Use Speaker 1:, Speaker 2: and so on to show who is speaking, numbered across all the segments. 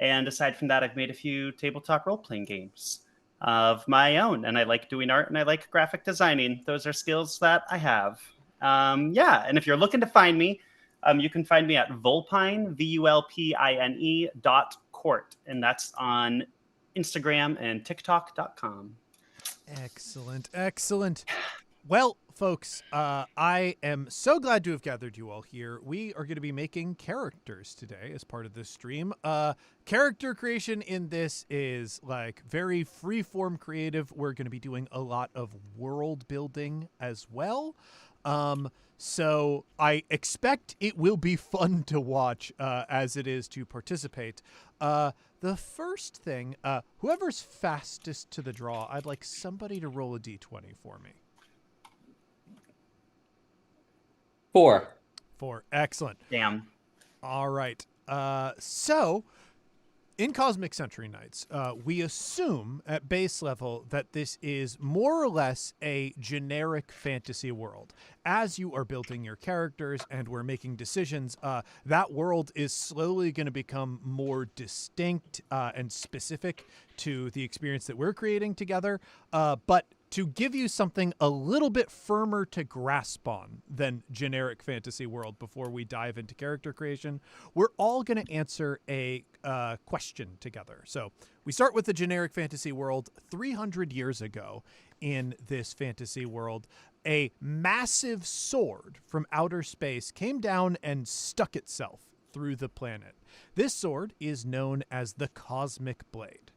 Speaker 1: And aside from that, I've made a few tabletop role-playing games of my own, and I like doing art and I like graphic designing. Those are skills that I have. Yeah, and if you're looking to find me, you can find me at Vulpine, VULPINE.court, and that's on Instagram and TikTok.com.
Speaker 2: Excellent, excellent. Well, folks, I am so glad to have gathered you all here. We are going to be making characters today as part of this stream. Character creation in this is like very free-form creative. We're going to be doing a lot of world building as well. So I expect it will be fun to watch as it is to participate. The first thing, whoever's fastest to the draw, I'd like somebody to roll a d20 for me.
Speaker 3: 4.
Speaker 2: 4. Excellent.
Speaker 1: Damn.
Speaker 2: All right. So in Cosmic Century Nights, we assume at base level that this is more or less a generic fantasy world. As you are building your characters and we're making decisions, that world is slowly going to become more distinct and specific to the experience that we're creating together. But to give you something a little bit firmer to grasp on than generic fantasy world before we dive into character creation, we're all going to answer a question together. So we start with the generic fantasy world. 300 years ago in this fantasy world, a massive sword from outer space came down and stuck itself through the planet. This sword is known as the Cosmic Blade.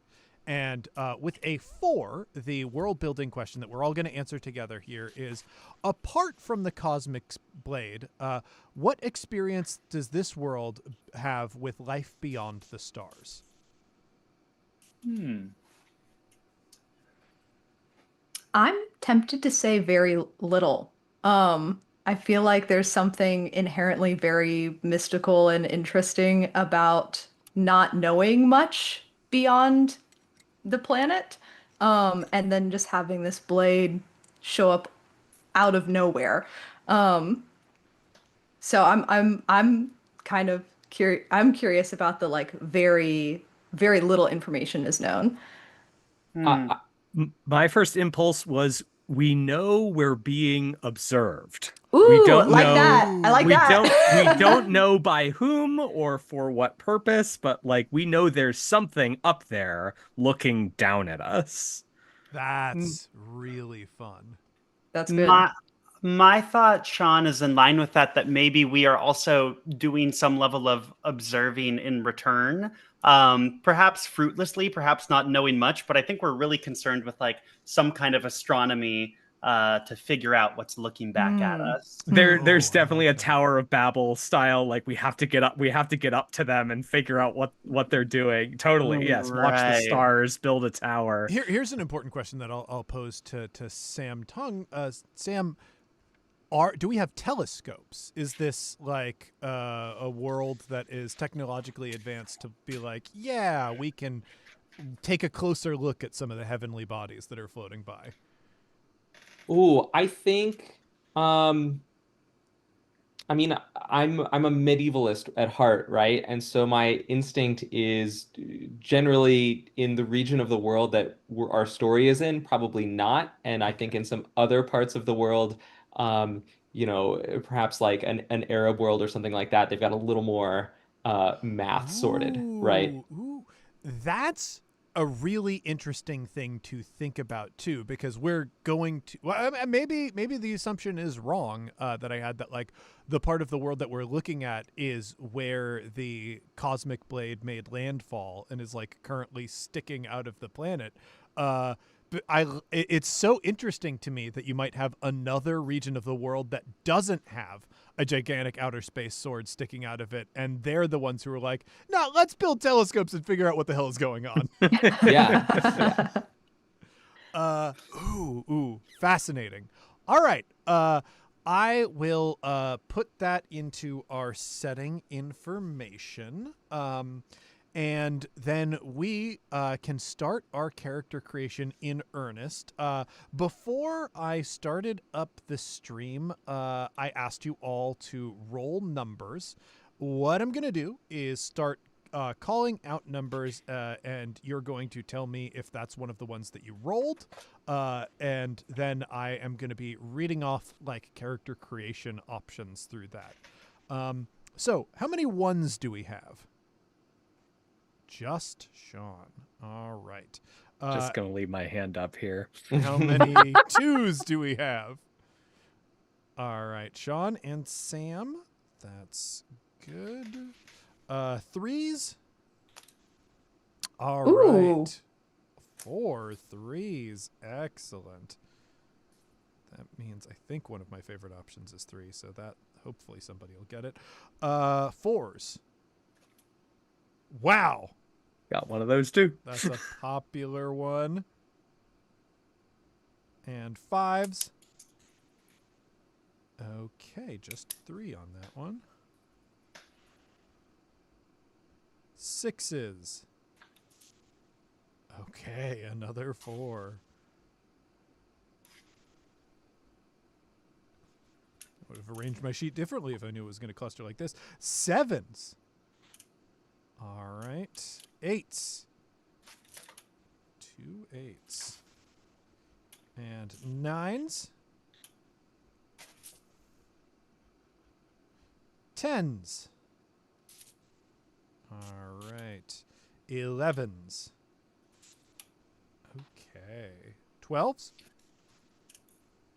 Speaker 2: And with a 4, the world building question that we're all going to answer together here is, apart from the Cosmic Blade, what experience does this world have with life beyond the stars?
Speaker 4: I'm tempted to say very little. I feel like there's something inherently very mystical and interesting about not knowing much beyond the planet, and then just having this blade show up out of nowhere. So I'm kind of curious. I'm curious about the like very little information is known.
Speaker 5: My first impulse was we know we're being observed.
Speaker 4: Ooh,
Speaker 5: we don't
Speaker 4: like
Speaker 5: know
Speaker 4: that. I like
Speaker 5: we
Speaker 4: that.
Speaker 5: we don't know by whom or for what purpose, but like we know there's something up there looking down at us.
Speaker 2: That's really fun.
Speaker 4: That's good.
Speaker 1: My thought, Sean, is in line with that maybe we are also doing some level of observing in return. Perhaps fruitlessly, perhaps not knowing much, but I think we're really concerned with like some kind of astronomy to figure out what's looking back at us.
Speaker 5: There's definitely a Tower of Babel style, like we have to get up to them and figure out what they're doing. Totally, yes.
Speaker 1: Right.
Speaker 5: Watch the stars, build a tower.
Speaker 2: Here's an important question that I'll pose to Sam Tung. Sam, do we have telescopes? Is this like a world that is technologically advanced to be like, yeah, we can take a closer look at some of the heavenly bodies that are floating by?
Speaker 3: Ooh, I think I mean, I'm a medievalist at heart, right? And so my instinct is generally in the region of the world that our story is in, probably not. And I think in some other parts of the world, perhaps like an Arab world or something like that, they've got a little more math sorted, right?
Speaker 2: Ooh, that's a really interesting thing to think about too, because we're going to, well, maybe the assumption is wrong that I had, that like the part of the world that we're looking at is where the Cosmic Blade made landfall and is like currently sticking out of the planet. But it's so interesting to me that you might have another region of the world that doesn't have a gigantic outer space sword sticking out of it, and they're the ones who are like, no, let's build telescopes and figure out what the hell is going on.
Speaker 3: Yeah.
Speaker 2: Ooh, fascinating. All right. I will put that into our setting information. And then we can start our character creation in earnest. Before I started up the stream, I asked you all to roll numbers. What I'm going to do is start calling out numbers, and you're going to tell me if that's one of the ones that you rolled. And then I am going to be reading off like character creation options through that. So how many ones do we have? Just Sean. All right.
Speaker 5: Just gonna leave my hand up here.
Speaker 2: How many twos do we have? All right, Sean and Sam. That's good. Threes. All
Speaker 4: Ooh.
Speaker 2: right. 4 threes. Excellent. That means I think one of my favorite options is 3, so that hopefully somebody will get it. 4s. Wow.
Speaker 5: Got one of those too.
Speaker 2: That's a popular one. And 5s. Okay, just 3 on that one. 6s. Okay, another 4. I would have arranged my sheet differently if I knew it was going to cluster like this. 7s. All right. 8s. 2 8s. And 9s. 10s. All right. 11s. Okay. 12s.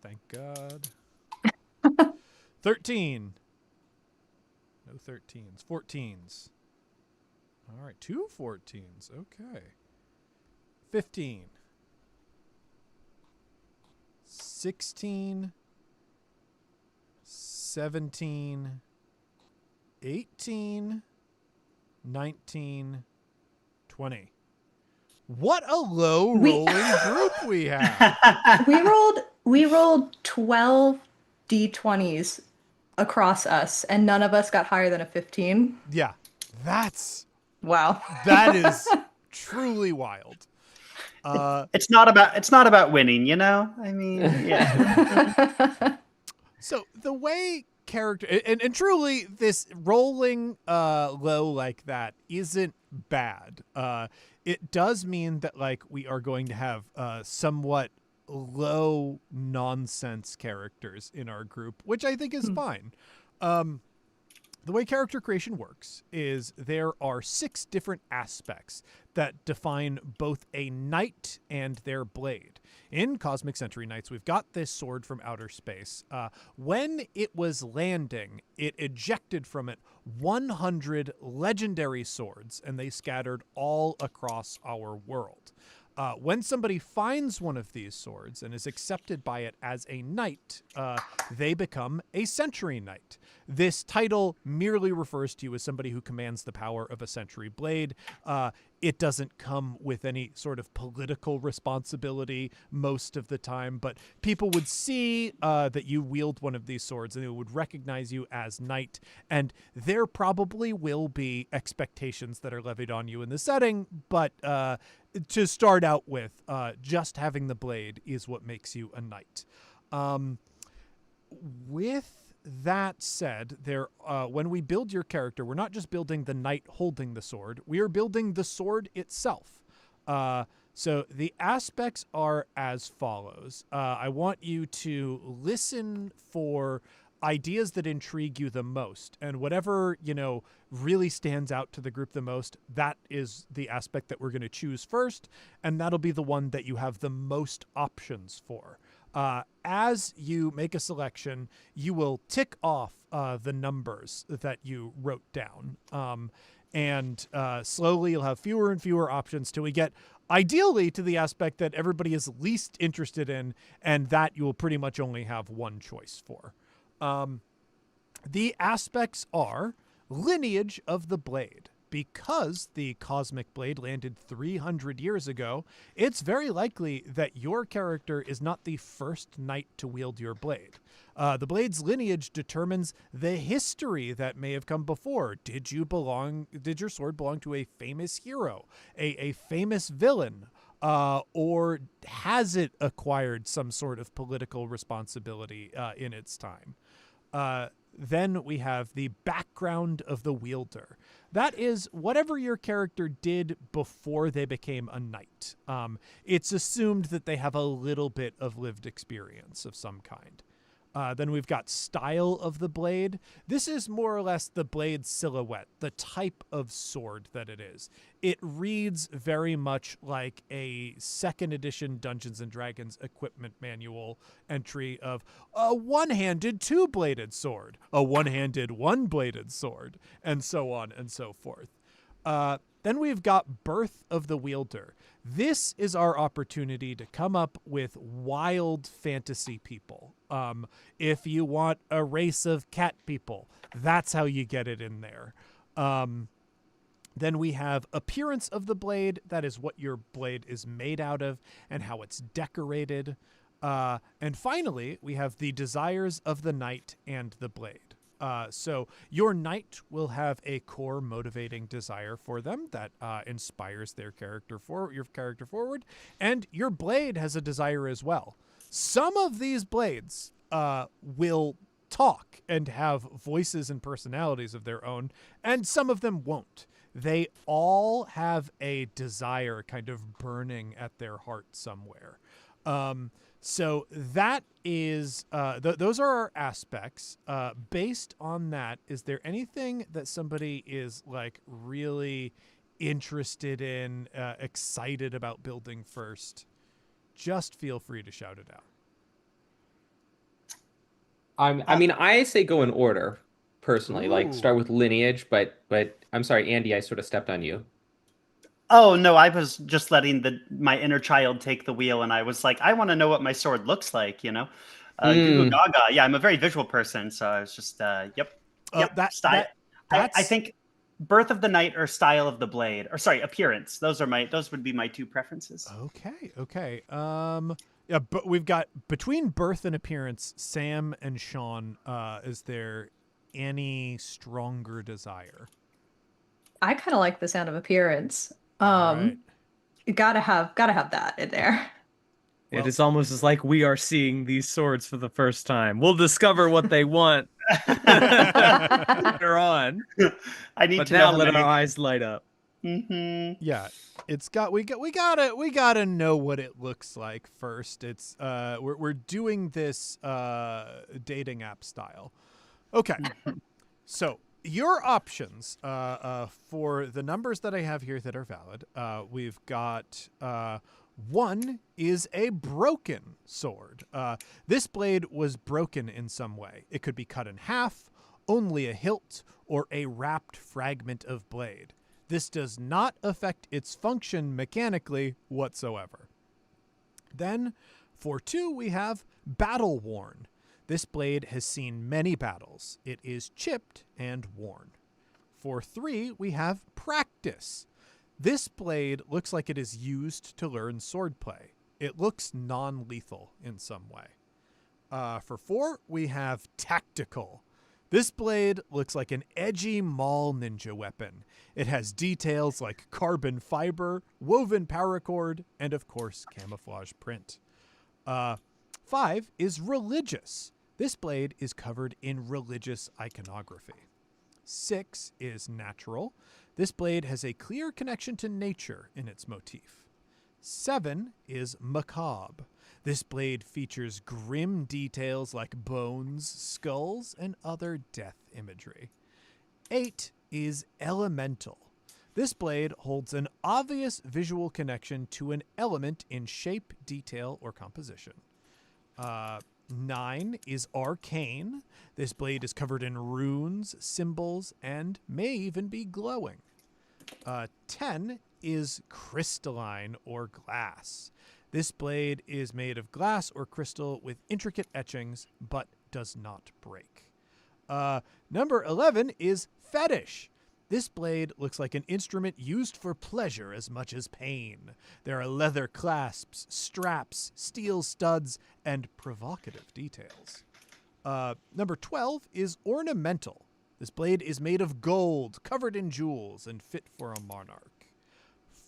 Speaker 2: Thank God. 13. No 13s. 14s. All right. 2 14s. Okay. 15. 16. 17. 18. 19. 20. What a low rolling group we have.
Speaker 4: We rolled 12 d20s across us, and none of us got higher than a 15.
Speaker 2: Yeah. That is truly wild.
Speaker 1: It's not about winning, you know? I mean, yeah.
Speaker 2: So the way character and truly this rolling low like that isn't bad. It does mean that like we are going to have somewhat low nonsense characters in our group, which I think is fine. The way character creation works is there are 6 different aspects that define both a knight and their blade. In Cosmic Century Knights, we've got this sword from outer space. When it was landing, it ejected from it 100 legendary swords, and they scattered all across our world. When somebody finds one of these swords and is accepted by it as a knight, they become a century knight. This title merely refers to you as somebody who commands the power of a century blade. It doesn't come with any sort of political responsibility most of the time, but people would see that you wield one of these swords and they would recognize you as knight, and there probably will be expectations that are levied on you in the setting, but to start out with, just having the blade is what makes you a knight. With that said, when we build your character, we're not just building the knight holding the sword, we are building the sword itself. So the aspects are as follows. I want you to listen for ideas that intrigue you the most, and whatever, really stands out to the group the most, that is the aspect that we're going to choose first, and that'll be the one that you have the most options for. As you make a selection, you will tick off the numbers that you wrote down. And slowly you'll have fewer and fewer options till we get ideally to the aspect that everybody is least interested in, and that you will pretty much only have one choice for. The aspects are lineage of the blade. Because the cosmic blade landed 300 years ago, it's very likely that your character is not the first knight to wield your blade. The blade's lineage determines the history that may have come before. Did your sword belong to a famous hero, a famous villain, or has it acquired some sort of political responsibility in its time? Then we have the background of the wielder. That is whatever your character did before they became a knight. It's assumed that they have a little bit of lived experience of some kind. Then we've got style of the blade. This is more or less the blade's silhouette, the type of sword that it is. It reads very much like a 2nd edition Dungeons & Dragons equipment manual entry of a one-handed two-bladed sword, a one-handed one-bladed sword, and so on and so forth. Then we've got birth of the wielder. This is our opportunity to come up with wild fantasy people. If you want a race of cat people, that's how you get it in there. Then we have appearance of the blade. That is what your blade is made out of and how it's decorated. And finally, we have the desires of the knight and the blade. So your knight will have a core motivating desire for them that inspires their character your character forward, and your blade has a desire as well. Some of these blades will talk and have voices and personalities of their own, and some of them won't. They all have a desire kind of burning at their heart somewhere. So that is, those are our aspects. Based on that, is there anything that somebody is like really interested in, excited about building first? Just feel free to shout it out.
Speaker 3: I mean, I say go in order, personally.
Speaker 1: Ooh.
Speaker 3: Like start with lineage, but I'm sorry, Andy, I sort of stepped on you.
Speaker 1: Oh no, I was just letting my inner child take the wheel, and I was like, I want to know what my sword looks like, Goo goo gaga. Yeah, I'm a very visual person, so I was just style. I think birth of the knight or style of the blade, or sorry, appearance. Those would be my two preferences.
Speaker 2: Okay. Yeah, but we've got between birth and appearance, Sam and Sean. Is there any stronger desire?
Speaker 4: I kind of like the sound of appearance.
Speaker 2: Right.
Speaker 4: You gotta have that in there.
Speaker 5: It is almost as like we are seeing these swords for the first time. We'll discover what they want later on.
Speaker 1: I need
Speaker 5: but
Speaker 1: to
Speaker 5: now
Speaker 1: know
Speaker 5: let our eyes light up.
Speaker 1: Mm-hmm.
Speaker 2: Yeah, we gotta know what it looks like first. It's we're doing this dating app style. Okay, so your options for the numbers that I have here that are valid, we've got one is a broken sword. This blade was broken in some way. It could be cut in half, only a hilt, or a wrapped fragment of blade. This does not affect its function mechanically whatsoever. Then, for 2, we have battle worn. This blade has seen many battles. It is chipped and worn. For 3, we have practice. This blade looks like it is used to learn swordplay. It looks non-lethal in some way. For 4, we have tactical. This blade looks like an edgy mall ninja weapon. It has details like carbon fiber, woven paracord, and of course, camouflage print. 5 is religious. This blade is covered in religious iconography. 6 is natural. This blade has a clear connection to nature in its motif. 7 is macabre. This blade features grim details like bones, skulls, and other death imagery. 8 is elemental. This blade holds an obvious visual connection to an element in shape, detail, or composition. 9 is arcane. This blade is covered in runes, symbols, and may even be glowing. 10 is crystalline or glass. This blade is made of glass or crystal with intricate etchings, but does not break. Number 11 is fetish. This blade looks like an instrument used for pleasure as much as pain. There are leather clasps, straps, steel studs, and provocative details. Number 12 is ornamental. This blade is made of gold, covered in jewels, and fit for a monarch.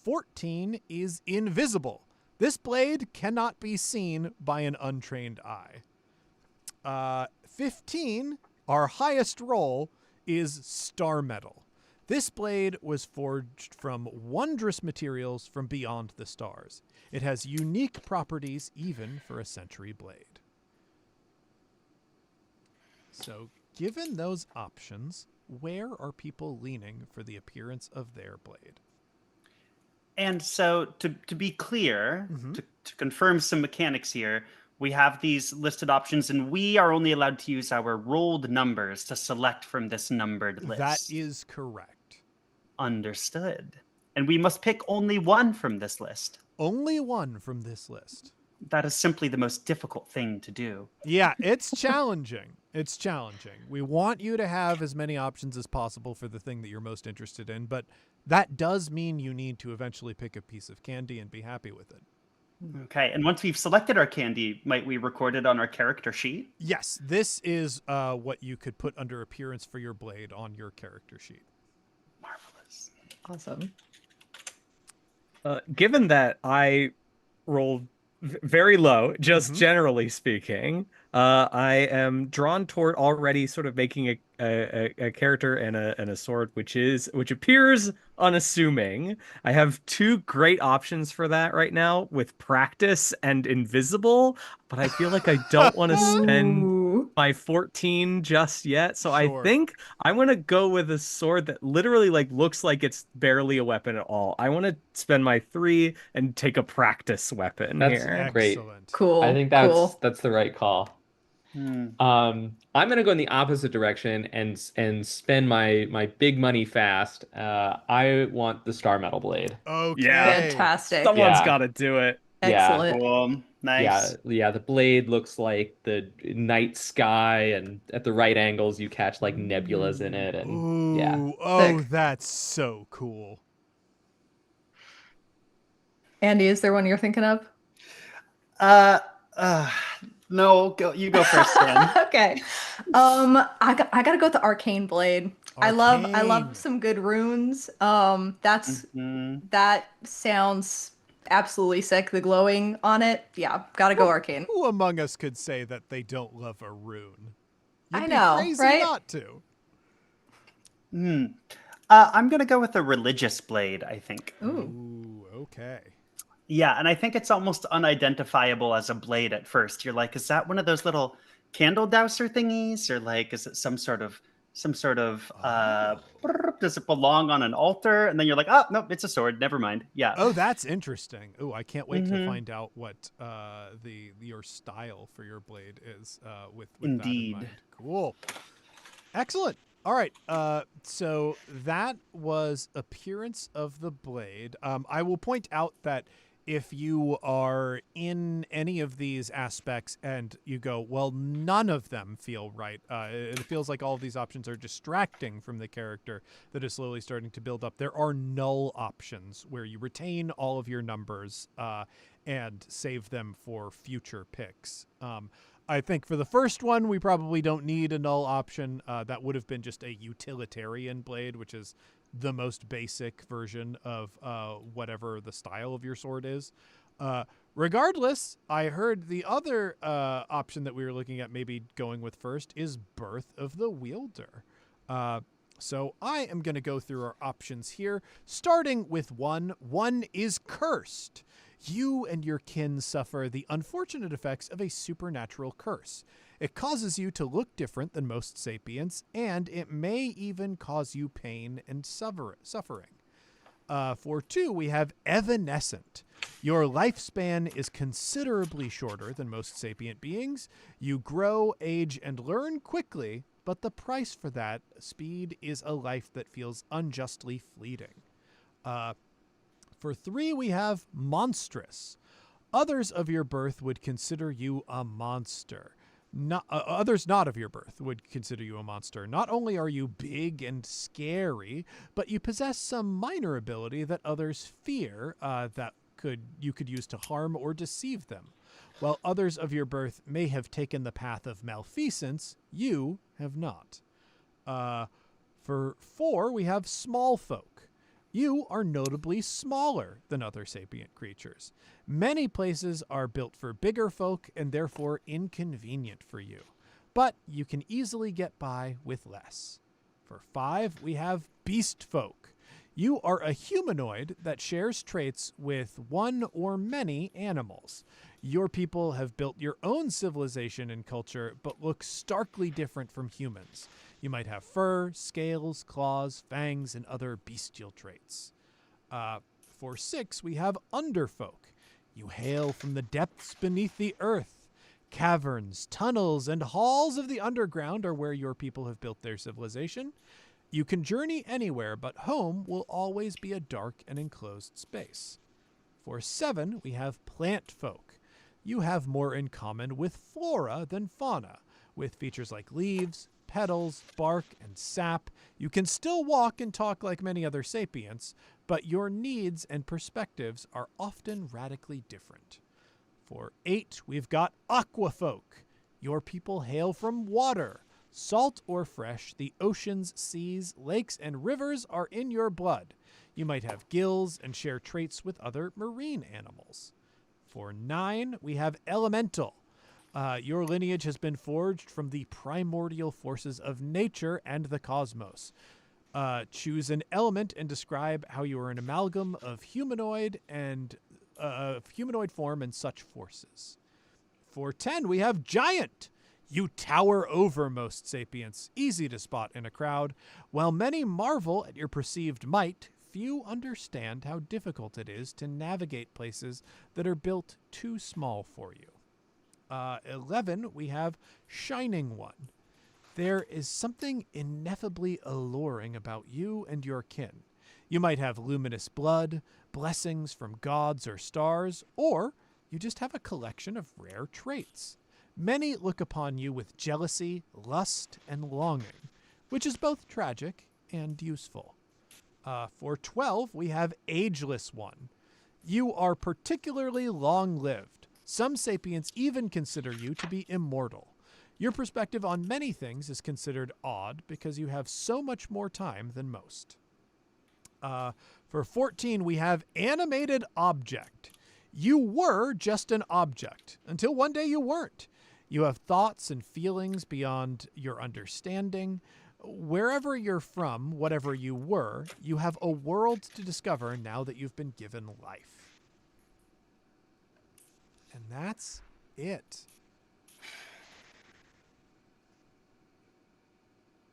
Speaker 2: 14 is invisible. This blade cannot be seen by an untrained eye. 15 Our highest roll is Star Metal. This blade was forged from wondrous materials from beyond the stars. It has unique properties even for a century blade. So, given those options, where are people leaning for the appearance of their blade?
Speaker 1: And so to be clear,
Speaker 2: Mhm.
Speaker 1: to confirm some mechanics here, we have these listed options, and we are only allowed to use our rolled numbers to select from this numbered list.
Speaker 2: That is correct.
Speaker 1: Understood. And we must pick only one from this list.
Speaker 2: Only one from this list.
Speaker 1: That is simply the most difficult thing to do.
Speaker 2: Yeah, it's challenging. It's challenging. We want you to have as many options as possible for the thing that you're most interested in, but that does mean you need to eventually pick a piece of candy and be happy with it.
Speaker 1: Okay, and once we've selected our candy, might we record it on our character sheet?
Speaker 2: Yes, this is what you could put under appearance for your blade on your character sheet.
Speaker 1: Marvelous.
Speaker 4: Awesome.
Speaker 5: Given that I rolled very low, just generally speaking, I am drawn toward already sort of making a character and a sword which appears unassuming. I have two great options for that right now with practice and invisible, but I feel like I don't want to spend
Speaker 4: Ooh.
Speaker 5: my 14 just yet. So I
Speaker 2: Sure.
Speaker 5: think I want to go with a sword that literally like looks like it's barely a weapon at all. I want to spend my 3 and take a practice weapon
Speaker 3: That's
Speaker 5: here.
Speaker 3: great.
Speaker 2: Excellent.
Speaker 4: Cool.
Speaker 3: I think
Speaker 4: cool.
Speaker 3: that's the right call. I'm gonna go in the opposite direction and spend my big money fast. I want the Star Metal Blade.
Speaker 2: Okay.
Speaker 5: Yeah.
Speaker 4: Fantastic.
Speaker 5: Someone's
Speaker 3: Yeah.
Speaker 5: got to do it.
Speaker 4: Excellent.
Speaker 1: Cool. Nice.
Speaker 3: Yeah, the blade looks like the night sky, and at the right angles you catch like nebulas in it, and
Speaker 2: Ooh,
Speaker 3: yeah.
Speaker 2: oh,
Speaker 4: Sick.
Speaker 2: that's so cool.
Speaker 4: Andy, is there one you're thinking of?
Speaker 1: No, you go first, Sam.
Speaker 4: Okay. I gotta go with the Arcane Blade. I
Speaker 2: Arcane.
Speaker 4: love some good runes.
Speaker 1: Mhm.
Speaker 4: That sounds absolutely sick. The glowing on it. Yeah, gotta go Arcane.
Speaker 2: Who among us could say that they don't love a rune? You'd
Speaker 4: I
Speaker 2: be
Speaker 4: know,
Speaker 2: crazy
Speaker 4: right?
Speaker 2: not to.
Speaker 1: I'm gonna go with the Religious Blade, I think.
Speaker 4: Ooh.
Speaker 2: Ooh, okay.
Speaker 1: Yeah, and I think it's almost unidentifiable as a blade at first. You're like, is that one of those little candle dowser thingies, or like, is it some sort of does it belong on an altar? And then you're like, oh nope, it's a sword. Never mind. Yeah.
Speaker 2: Oh, that's interesting. Oh, I can't wait to
Speaker 1: Mhm.
Speaker 2: find out what your style for your blade is with
Speaker 1: Indeed.
Speaker 2: that in mind. Cool. Excellent. All right. So that was appearance of the blade. I will point out that if you are in any of these aspects and you go, well, none of them feel right. It feels like all of these options are distracting from the character that is slowly starting to build up. There are null options where you retain all of your numbers and save them for future picks. I think for the first one, we probably don't need a null option. That would have been just a utilitarian blade, which is the most basic version of whatever the style of your sword is. Regardless, I heard the other option that we were looking at maybe going with first is Birth of the Wielder. So I am going to go through our options here, starting with one. One is Cursed. You and your kin suffer the unfortunate effects of a supernatural curse. It causes you to look different than most sapients, and it may even cause you pain and suffering. For 2, we have Evanescent. Your lifespan is considerably shorter than most sapient beings. You grow, age, and learn quickly, but the price for that speed is a life that feels unjustly fleeting. For 3, we have Monstrous. Others of your birth would consider you a monster. Others not of your birth would consider you a monster. Not only are you big and scary, but you possess some minor ability that others fear that you could use to harm or deceive them. While others of your birth may have taken the path of malfeasance, you have not. For 4, we have Small Folk. You are notably smaller than other sapient creatures. Many places are built for bigger folk and therefore inconvenient for you. but you can easily get by with less. For 5, we have beast folk. You are a humanoid that shares traits with one or many animals. Your people have built your own civilization and culture, but look starkly different from humans. You might have fur, scales, claws, fangs, and other bestial traits. For 6, we have underfolk. You hail from the depths beneath the earth. Caverns, tunnels, and halls of the underground are where your people have built their civilization. You can journey anywhere, but home will always be a dark and enclosed space. For 7, we have plant folk. You have more in common with flora than fauna, with features like leaves, petals, bark, and sap. You can still walk and talk like many other sapients, but your needs and perspectives are often radically different. For 8, we've got aquafolk. Your people hail from water. Salt or fresh, the oceans, seas, lakes, and rivers are in your blood. You might have gills and share traits with other marine animals. For 9, we have elemental. Your lineage has been forged from the primordial forces of nature and the cosmos. Choose an element and describe how you are an amalgam of humanoid form and such forces. For 10, we have giant. You tower over most sapients, easy to spot in a crowd. While many marvel at your perceived might, few understand how difficult it is to navigate places that are built too small for you. 11, we have Shining One. There is something ineffably alluring about you and your kin. You might have luminous blood, blessings from gods or stars, or you just have a collection of rare traits. Many look upon you with jealousy, lust, and longing, which is both tragic and useful. For 12, we have Ageless One. You are particularly long-lived. Some sapients even consider you to be immortal. Your perspective on many things is considered odd because you have so much more time than most. For 14, we have Animated Object. You were just an object until one day you weren't. You have thoughts and feelings beyond your understanding. Wherever you're from, whatever you were, you have a world to discover now that you've been given life. And that's it.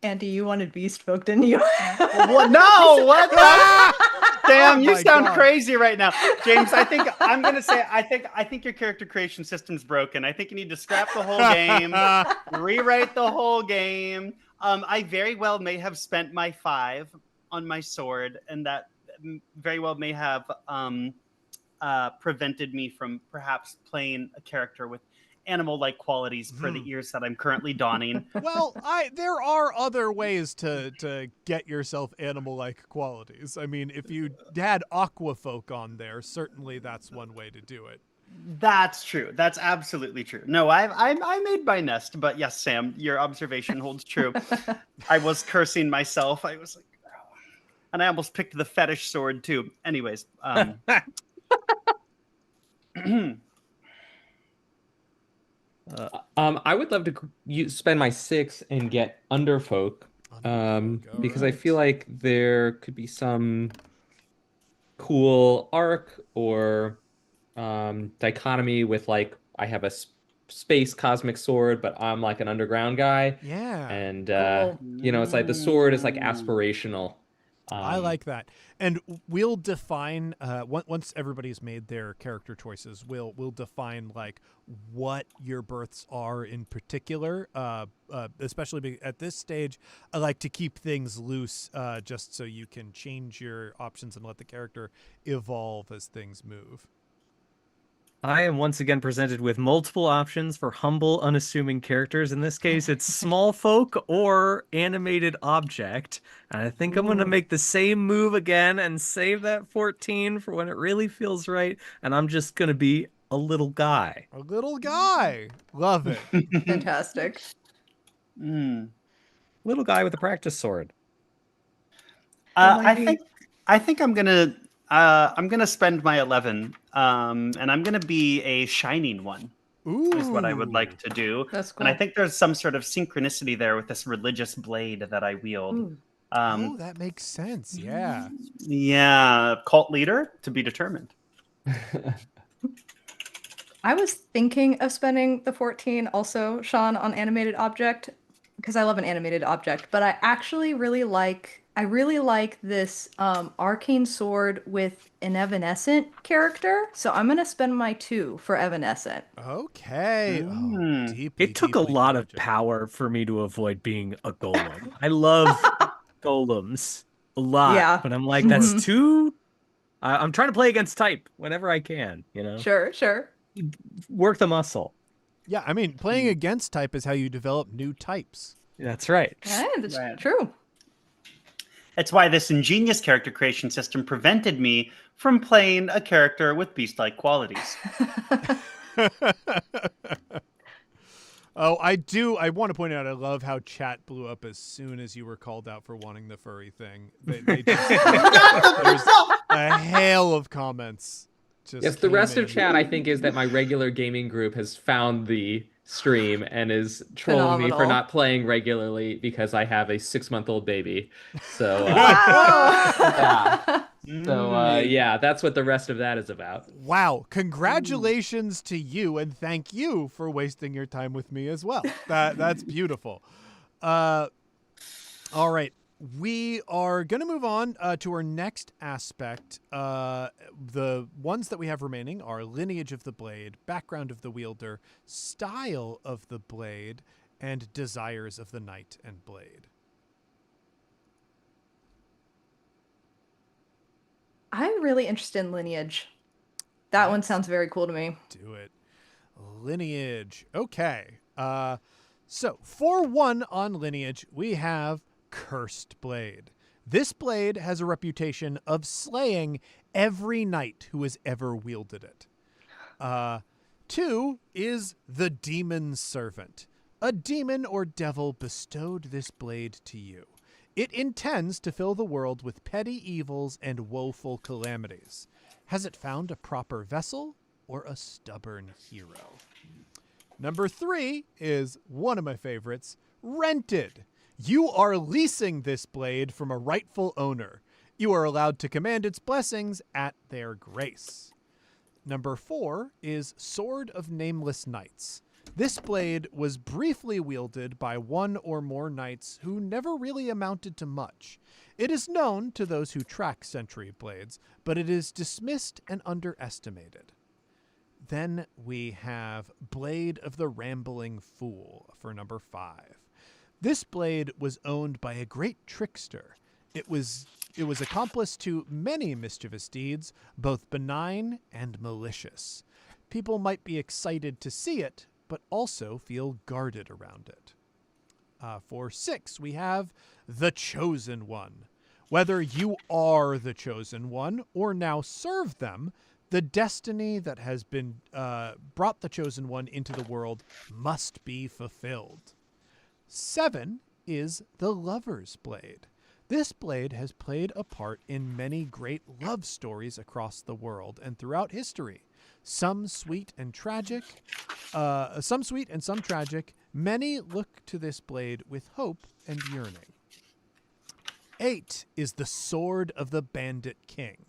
Speaker 4: Andy, you wanted beast folk, didn't you?
Speaker 1: What? No, what? Damn, you
Speaker 2: my
Speaker 1: sound
Speaker 2: God.
Speaker 1: crazy right now, James. I think I'm gonna say I think your character creation system's broken. I think you need to scrap the whole game, rewrite the whole game. I very well may have spent my 5 on my sword, and that very well may have prevented me from perhaps playing a character with animal-like qualities for the ears that I'm currently donning.
Speaker 2: Well, there are other ways to get yourself animal-like qualities. I mean, if you had aquafolk on there, certainly that's one way to do it.
Speaker 1: That's true. That's absolutely true. No, I made my nest, but yes, Sam, your observation holds true. I was cursing myself. I was like, oh. And I almost picked the fetish sword too. Anyways,
Speaker 3: I would love to spend my 6 and get underfolk, because I feel like there could be some cool arc or dichotomy with, like, I have a space cosmic sword, but I'm like an underground guy.
Speaker 2: Yeah.
Speaker 3: And
Speaker 4: Cool.
Speaker 3: it's like the sword is like aspirational.
Speaker 2: I like that. And we'll define once everybody's made their character choices, we'll define like what your births are in particular. Especially at this stage, I like to keep things loose, just so you can change your options and let the character evolve as things move.
Speaker 5: I am once again presented with multiple options for humble, unassuming characters. In this case, it's small folk or animated object. And I think I'm going to make the same move again and save that 14 for when it really feels right. And I'm just going to be a little guy.
Speaker 2: A little guy. Love it.
Speaker 4: Fantastic.
Speaker 5: Little guy with a practice sword.
Speaker 1: I think I'm gonna spend my 11, and I'm gonna be a shining one.
Speaker 2: Ooh.
Speaker 1: is what I would like to do.
Speaker 4: That's
Speaker 1: And I
Speaker 4: cool.
Speaker 1: think there's some sort of synchronicity there with this religious blade that I wield.
Speaker 4: Ooh.
Speaker 2: Oh, that makes sense. Yeah.
Speaker 1: Yeah, cult leader to be determined.
Speaker 4: I was thinking of spending the 14 also, Sean, on animated object because I love an animated object, but I really like this arcane sword with an evanescent character. So I'm gonna spend my 2 for evanescent.
Speaker 2: Okay. Oh,
Speaker 1: Mm.
Speaker 2: deeply.
Speaker 5: It took a
Speaker 2: deeply
Speaker 5: lot of
Speaker 2: collegiate.
Speaker 5: power for me to avoid being a golem. I love golems a lot,
Speaker 4: Yeah.
Speaker 5: but I'm like, that's
Speaker 4: Mhm.
Speaker 5: too. I'm trying to play against type whenever I can,
Speaker 4: Sure, sure.
Speaker 5: work the muscle.
Speaker 2: Yeah, I mean, playing against type is how you develop new types.
Speaker 5: That's right.
Speaker 4: That's
Speaker 1: Right.
Speaker 4: true.
Speaker 1: It's why this ingenious character creation system prevented me from playing a character with beast-like qualities.
Speaker 2: Oh, I want to point out, I love how chat blew up as soon as you were called out for wanting the furry thing. They just, there's a hail of comments. Just
Speaker 3: Yes, the rest
Speaker 2: came
Speaker 3: of
Speaker 2: in.
Speaker 3: chat, I think, is that my regular gaming group has found the stream and is trolling me for
Speaker 4: Phenomenal.
Speaker 3: not playing regularly because I have a 6-month-old baby. So,
Speaker 4: Wow.
Speaker 3: yeah. So,
Speaker 1: Mm.
Speaker 3: yeah, that's what the rest of that is about.
Speaker 2: Wow, congratulations to you, and thank you for wasting your time with me as well. That's beautiful. All right, we are going to move on to our next aspect. The ones that we have remaining are lineage of the blade, background of the wielder, style of the blade, and desires of the knight and blade.
Speaker 4: I'm really interested in lineage. That one
Speaker 2: Let's
Speaker 4: sounds very cool to me.
Speaker 2: do it. Lineage. Okay. So for 1 on lineage, we have Cursed Blade. This blade has a reputation of slaying every knight who has ever wielded it. 2 is the Demon's Servant. A demon or devil bestowed this blade to you. It intends to fill the world with petty evils and woeful calamities. Has it found a proper vessel or a stubborn hero? Number 3 is one of my favorites, Rented. You are leasing this blade from a rightful owner. You are allowed to command its blessings at their grace. Number 4 is Sword of Nameless Knights. This blade was briefly wielded by 1 or more knights who never really amounted to much. It is known to those who track sentry blades, but it is dismissed and underestimated. Then we have Blade of the Rambling Fool for number 5. This blade was owned by a great trickster. It was accomplice to many mischievous deeds, both benign and malicious. People might be excited to see it, but also feel guarded around it. For 6, we have the Chosen One. Whether you are the Chosen One or now serve them, the destiny that has been brought the Chosen One into the world must be fulfilled. 7 is the Lover's Blade. This blade has played a part in many great love stories across the world and throughout history. Some sweet and tragic. Many look to this blade with hope and yearning. 8 is the Sword of the Bandit King.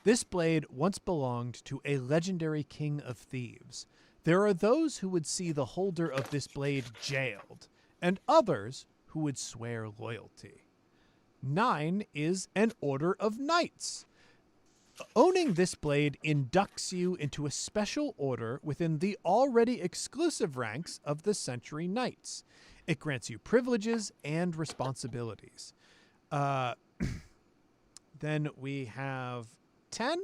Speaker 2: This blade once belonged to a legendary king of thieves. There are those who would see the holder of this blade jailed, and others who would swear loyalty. 9 is an Order of Knights. Owning this blade inducts you into a special order within the already exclusive ranks of the Century Knights. It grants you privileges and responsibilities. Then we have 10,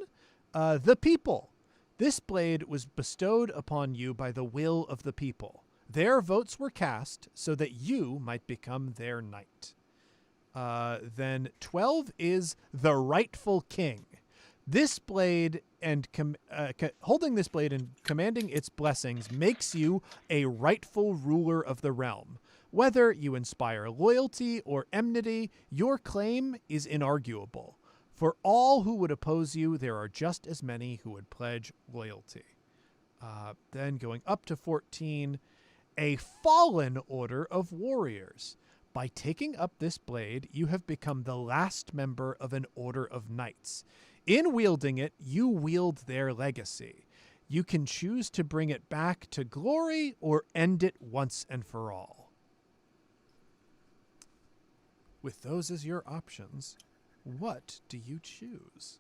Speaker 2: the People. This blade was bestowed upon you by the will of the people. Their votes were cast so that you might become their knight. Then 12 is the Rightful King. This blade and holding this blade and commanding its blessings makes you a rightful ruler of the realm. Whether you inspire loyalty or enmity, your claim is inarguable. For all who would oppose you, there are just as many who would pledge loyalty. Then going up to 14, a fallen order of warriors. By taking up this blade, you have become the last member of an order of knights. In wielding it, you wield their legacy. You can choose to bring it back to glory or end it once and for all. With those as your options, what do you choose?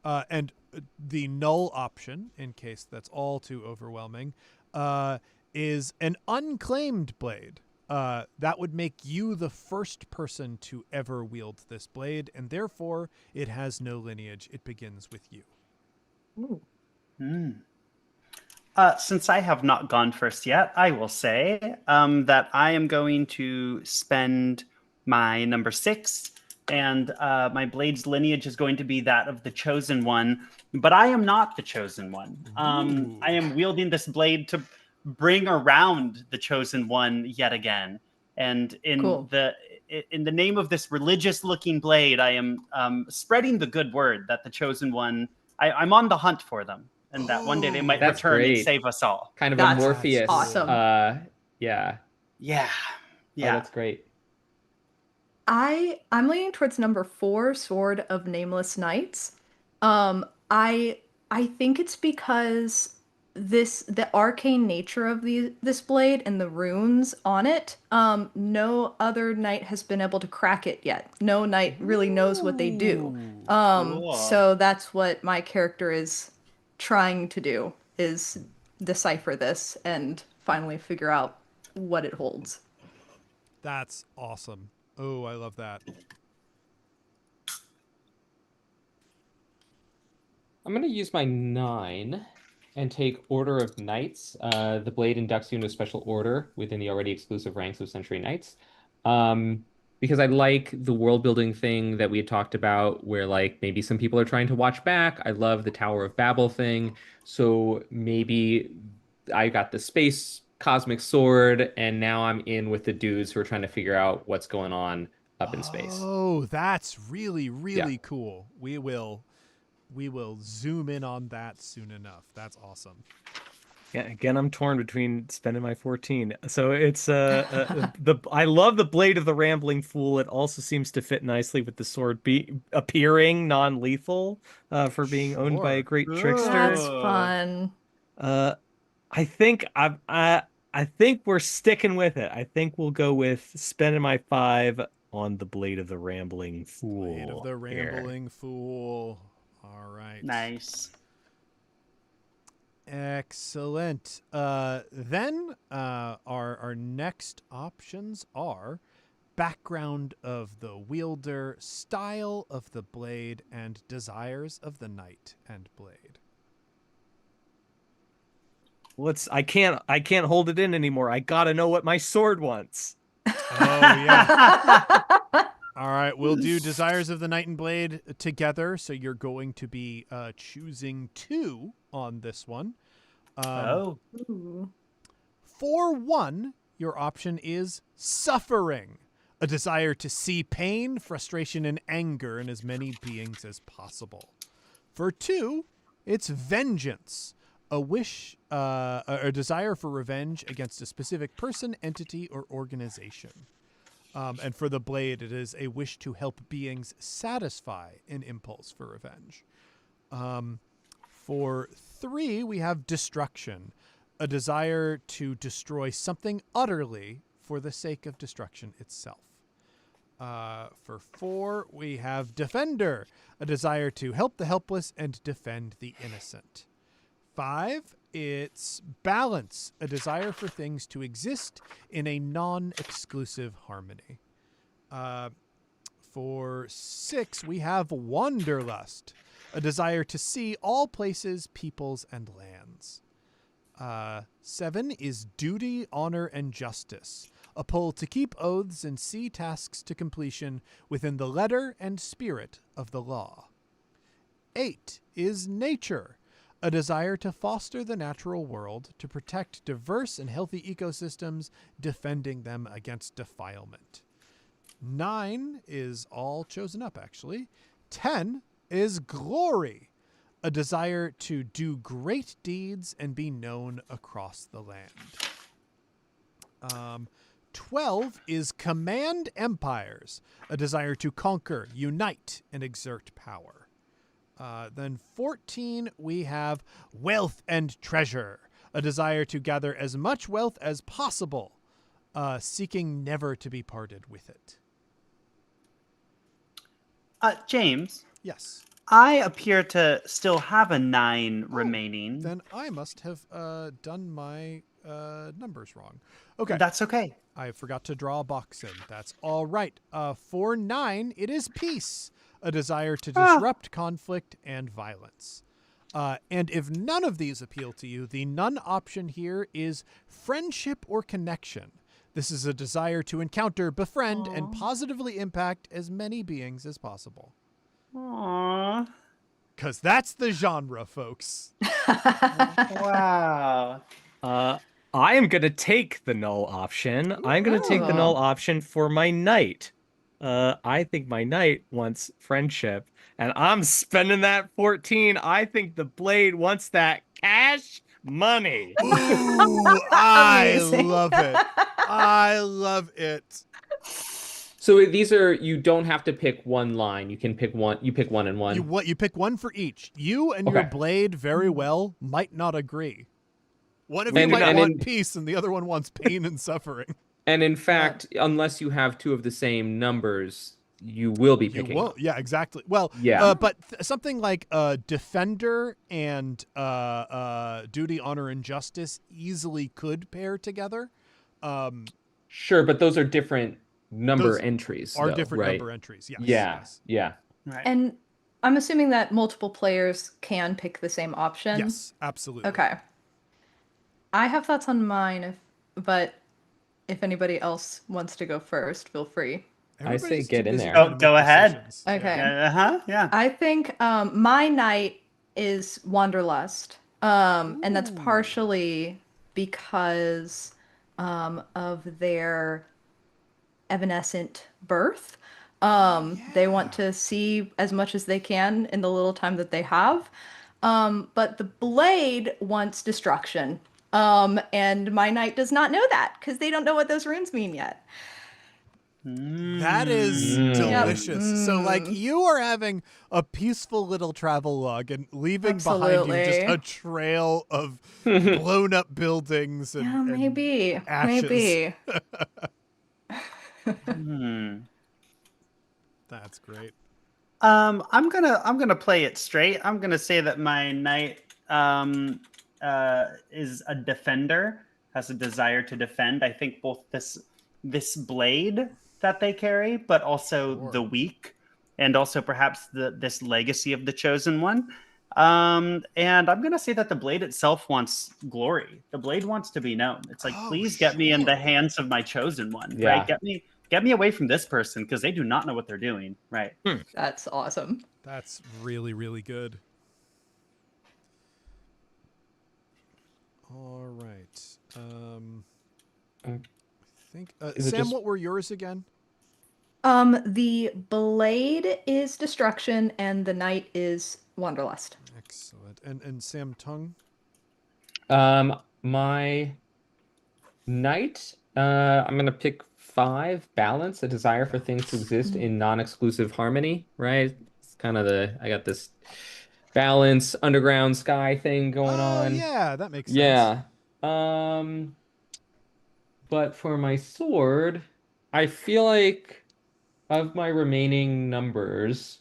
Speaker 2: And the null option, in case that's all too overwhelming, is an unclaimed blade. That would make you the first person to ever wield this blade, and therefore it has no lineage. It begins with you.
Speaker 4: Ooh.
Speaker 1: Since I have not gone first yet, I will say that I am going to spend my number 6, and my blade's lineage is going to be that of the Chosen One, but I am not the Chosen One. I am wielding this blade to bring around the Chosen One yet again. And in
Speaker 4: Cool.
Speaker 1: in the name of this religious-looking blade, I am spreading the good word that the Chosen One, I'm on the hunt for them. And that one day they might
Speaker 3: That's
Speaker 1: return and
Speaker 3: great.
Speaker 1: save us all.
Speaker 3: Kind of
Speaker 4: That's
Speaker 3: a Morpheus.
Speaker 4: awesome.
Speaker 3: Yeah.
Speaker 1: Yeah.
Speaker 3: Oh, that's great.
Speaker 4: I'm leaning towards number 4, Sword of Nameless Knights. I think it's because the arcane nature of this blade and the runes on it, no other knight has been able to crack it yet. No knight really knows what they do.
Speaker 1: Cool.
Speaker 4: So that's what my character is trying to do, is decipher this and finally figure out what it holds.
Speaker 2: That's awesome. Oh, I love that.
Speaker 3: I'm going to use my 9 and take Order of Knights. The blade inducts you into a special order within the already exclusive ranks of Century Knights. Because I like the world building thing that we had talked about, where like maybe some people are trying to watch back. I love the Tower of Babel thing. So maybe I got the space cosmic sword, and now I'm in with the dudes who are trying to figure out what's going on up in space.
Speaker 2: Oh, that's really, really
Speaker 3: Yeah.
Speaker 2: cool. We will zoom in on that soon enough. That's awesome.
Speaker 5: Yeah, again, I'm torn between spending my 14. So it's I love the blade of the Rambling Fool. It also seems to fit nicely with the sword appearing non-lethal for being owned by a
Speaker 2: Sure.
Speaker 5: great
Speaker 1: Ooh.
Speaker 5: trickster.
Speaker 4: That's fun.
Speaker 5: I think I think we're sticking with it. I think we'll go with spending my 5 on the blade of the Rambling Fool.
Speaker 2: Blade of the
Speaker 5: here.
Speaker 2: Rambling Fool. All right.
Speaker 1: Nice.
Speaker 2: Excellent. Then our next options are background of the wielder, style of the blade, and desires of the knight and blade.
Speaker 5: I can't hold it in anymore. I gotta know what my sword wants.
Speaker 2: Oh yeah. All right, we'll do desires of the knight and blade together. So you're going to be choosing 2 on this one.
Speaker 1: Oh.
Speaker 4: Ooh.
Speaker 2: For 1, your option is suffering, a desire to see pain, frustration, and anger in as many beings as possible. For 2, it's vengeance, a wish, a desire for revenge against a specific person, entity, or organization. And for the blade, it is a wish to help beings satisfy an impulse for revenge. For 3, we have destruction, a desire to destroy something utterly for the sake of destruction itself. For 4, we have defender, a desire to help the helpless and defend the innocent. 5, it's balance, a desire for things to exist in a non-exclusive harmony. For 6, we have wanderlust, a desire to see all places, peoples, and lands. 7 is duty, honor, and justice, a pull to keep oaths and see tasks to completion within the letter and spirit of the law. 8 is nature, a desire to foster the natural world, to protect diverse and healthy ecosystems, defending them against defilement. 9 is all chosen up, actually. 10 is glory, a desire to do great deeds and be known across the land. 12 is command empires, a desire to conquer, unite, and exert power. Then 14, we have wealth and treasure, a desire to gather as much wealth as possible, seeking never to be parted with it.
Speaker 1: James,
Speaker 2: Yes.
Speaker 1: I appear to still have a 9 remaining.
Speaker 2: Then I must have done my numbers wrong. Okay.
Speaker 1: That's okay.
Speaker 2: I forgot to draw a box in. That's all right. For 9, it is peace, a desire to disrupt conflict and violence. And if none of these appeal to you, the none option here is friendship or connection. This is a desire to encounter, befriend, and positively impact as many beings as possible.
Speaker 1: Aww.
Speaker 2: Because that's the genre, folks.
Speaker 1: Wow.
Speaker 5: I am going to take the null option. I'm going to take the null option for my knight. I think my knight wants friendship, and I'm spending that 14. I think the blade wants that cash money.
Speaker 2: Ooh, I
Speaker 4: Amazing.
Speaker 2: love it. I love it.
Speaker 3: So these are, you don't have to pick one line. You can pick one. You pick one and one.
Speaker 2: You pick one for each. You and your
Speaker 3: Okay.
Speaker 2: blade very well might not agree. One of you
Speaker 3: And-
Speaker 2: might
Speaker 3: and
Speaker 2: want
Speaker 3: in-
Speaker 2: peace, and the other one wants pain and suffering.
Speaker 3: And in fact, unless you have two of the same numbers, you will be
Speaker 2: You
Speaker 3: picking.
Speaker 2: won't. Yeah, exactly. Well,
Speaker 3: Yeah.
Speaker 2: but something like defender and duty, honor, and justice easily could pair together.
Speaker 3: Sure, but those are different number
Speaker 2: Those
Speaker 3: entries.
Speaker 2: Are
Speaker 3: though,
Speaker 2: different
Speaker 3: right?
Speaker 2: number entries. Yes.
Speaker 3: Yeah,
Speaker 2: Yes.
Speaker 3: yeah.
Speaker 1: Right.
Speaker 4: And I'm assuming that multiple players can pick the same option.
Speaker 2: Yes. Absolutely.
Speaker 4: Okay. I have thoughts on mine, but if anybody else wants to go first, feel free.
Speaker 3: I say
Speaker 2: Everybody's
Speaker 3: get
Speaker 2: too
Speaker 3: in
Speaker 2: busy
Speaker 3: there.
Speaker 2: trying to
Speaker 1: Go
Speaker 2: make
Speaker 1: ahead.
Speaker 2: decisions.
Speaker 4: Okay.
Speaker 1: Yeah.
Speaker 4: I think my knight is Wanderlust, and that's
Speaker 2: Ooh.
Speaker 4: partially because of their evanescent birth. They want to see as much as they can in the little time that they have. But the blade wants destruction. And my knight does not know that because they don't know what those runes mean yet.
Speaker 2: That is
Speaker 3: Mm.
Speaker 2: delicious. So, like,
Speaker 4: Mm.
Speaker 2: you are having a peaceful little travel log and leaving behind you just
Speaker 4: Absolutely.
Speaker 2: a trail of blown up buildings and,
Speaker 4: Yeah,
Speaker 2: and
Speaker 4: maybe.
Speaker 2: ashes.
Speaker 4: Maybe.
Speaker 1: Hmm.
Speaker 2: That's great.
Speaker 1: I'm gonna play it straight. I'm gonna say that my knight is a defender, has a desire to defend. I think both this blade that they carry, but also
Speaker 2: Sure.
Speaker 1: the weak, and also perhaps this legacy of the chosen one. And I'm gonna say that the blade itself wants glory. The blade wants to be known. It's like,
Speaker 2: Oh,
Speaker 1: please get me in the
Speaker 2: sure.
Speaker 1: hands of my chosen one.
Speaker 3: Yeah.
Speaker 1: Right? Get me away from this person because they do not know what they're doing. Right.
Speaker 4: That's awesome.
Speaker 2: That's really, really good. All right. I think
Speaker 3: Is it
Speaker 2: Sam,
Speaker 3: just-
Speaker 2: what were yours again?
Speaker 4: The blade is destruction and the knight is wanderlust.
Speaker 2: Excellent. And Sam Tung?
Speaker 3: My knight, I'm gonna pick 5, balance, a desire for things to exist in non-exclusive harmony, right? It's kind of I got this balance, underground sky thing going on.
Speaker 2: Yeah, that makes sense.
Speaker 3: Yeah. But for my sword, I feel like of my remaining numbers,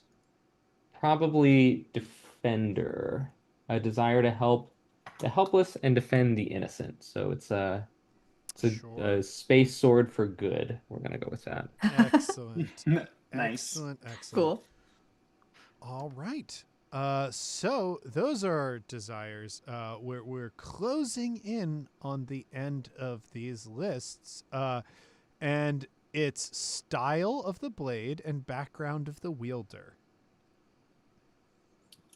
Speaker 3: probably defender, a desire to help the helpless and defend the innocent. So it's a
Speaker 2: Sure.
Speaker 3: a space sword for good. We're gonna go with that.
Speaker 2: Excellent.
Speaker 1: Nice.
Speaker 2: Excellent. Excellent.
Speaker 4: Cool.
Speaker 2: All right. So those are our desires. We're closing in on the end of these lists. And it's style of the blade and background of the wielder.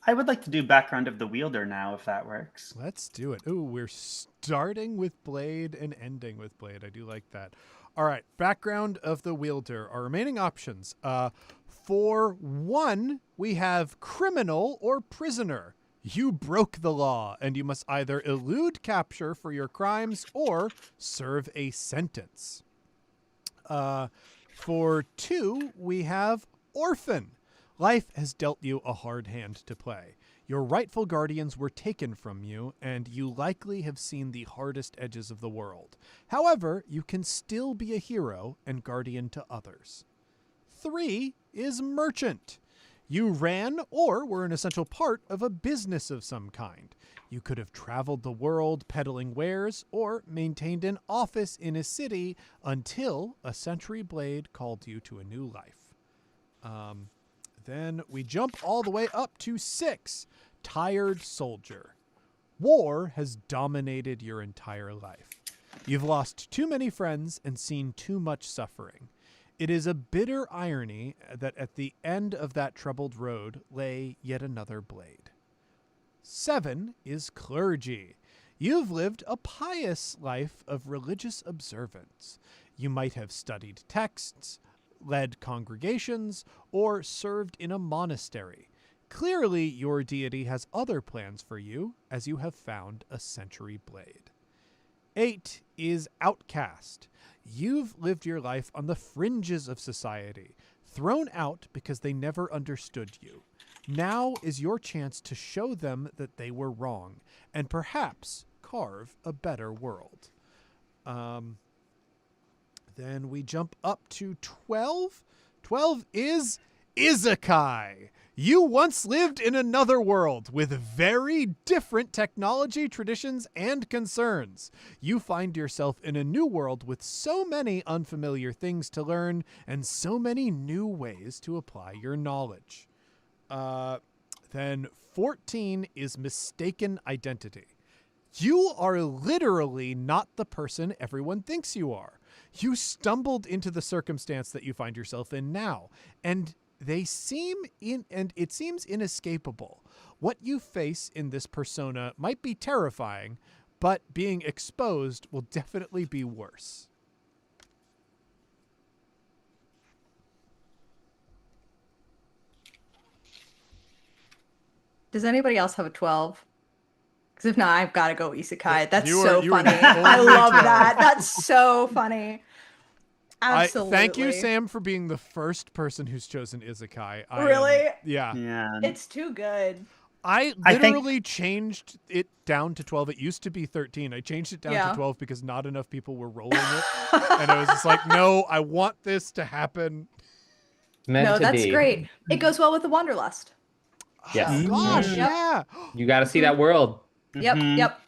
Speaker 1: I would like to do background of the wielder now, if that works.
Speaker 2: Let's do it. Ooh, we're starting with blade and ending with blade. I do like that. All right, background of the wielder. Our remaining options. For 1, we have criminal or prisoner. You broke the law, and you must either elude capture for your crimes or serve a sentence. For 2, we have Orphan. Life has dealt you a hard hand to play. Your rightful guardians were taken from you, and you likely have seen the hardest edges of the world. However, you can still be a hero and guardian to others. 3 is Merchant. You ran or were an essential part of a business of some kind. You could have traveled the world peddling wares or maintained an office in a city until a century blade called you to a new life. Then we jump all the way up to 6, Tired Soldier. War has dominated your entire life. You've lost too many friends and seen too much suffering. It is a bitter irony that at the end of that troubled road lay yet another blade. 7 is Clergy. You've lived a pious life of religious observance. You might have studied texts, led congregations, or served in a monastery. Clearly, your deity has other plans for you, as you have found a century blade. 8 is Outcast. You've lived your life on the fringes of society, thrown out because they never understood you. Now is your chance to show them that they were wrong, and perhaps carve a better world. Then we jump up to 12. 12 is Isekai. You once lived in another world with very different technology, traditions, and concerns. You find yourself in a new world with so many unfamiliar things to learn and so many new ways to apply your knowledge. Then 14 is Mistaken Identity. You are literally not the person everyone thinks you are. You stumbled into the circumstance that you find yourself in now, and it seems inescapable. What you face in this persona might be terrifying, but being exposed will definitely be worse.
Speaker 4: Does anybody else have a 12? Because if not, I've got to go Isekai. That's
Speaker 2: You
Speaker 4: so
Speaker 2: are
Speaker 4: funny.
Speaker 2: the
Speaker 4: I
Speaker 2: only
Speaker 4: love
Speaker 2: 12.
Speaker 4: that. That's so funny. Absolutely.
Speaker 2: Thank you, Sam, for being the first person who's chosen Isekai.
Speaker 4: Really?
Speaker 2: Yeah.
Speaker 1: Yeah.
Speaker 4: It's too good.
Speaker 2: I literally changed it down to 12. It used to be 13. I changed it down to 12 because not enough people were rolling it. And I was just like, no, I want this to happen.
Speaker 3: No,
Speaker 4: that's great. It goes well with the Wanderlust.
Speaker 3: Yes.
Speaker 2: Oh, gosh, yeah.
Speaker 3: You got to see that world.
Speaker 4: Yep, yep.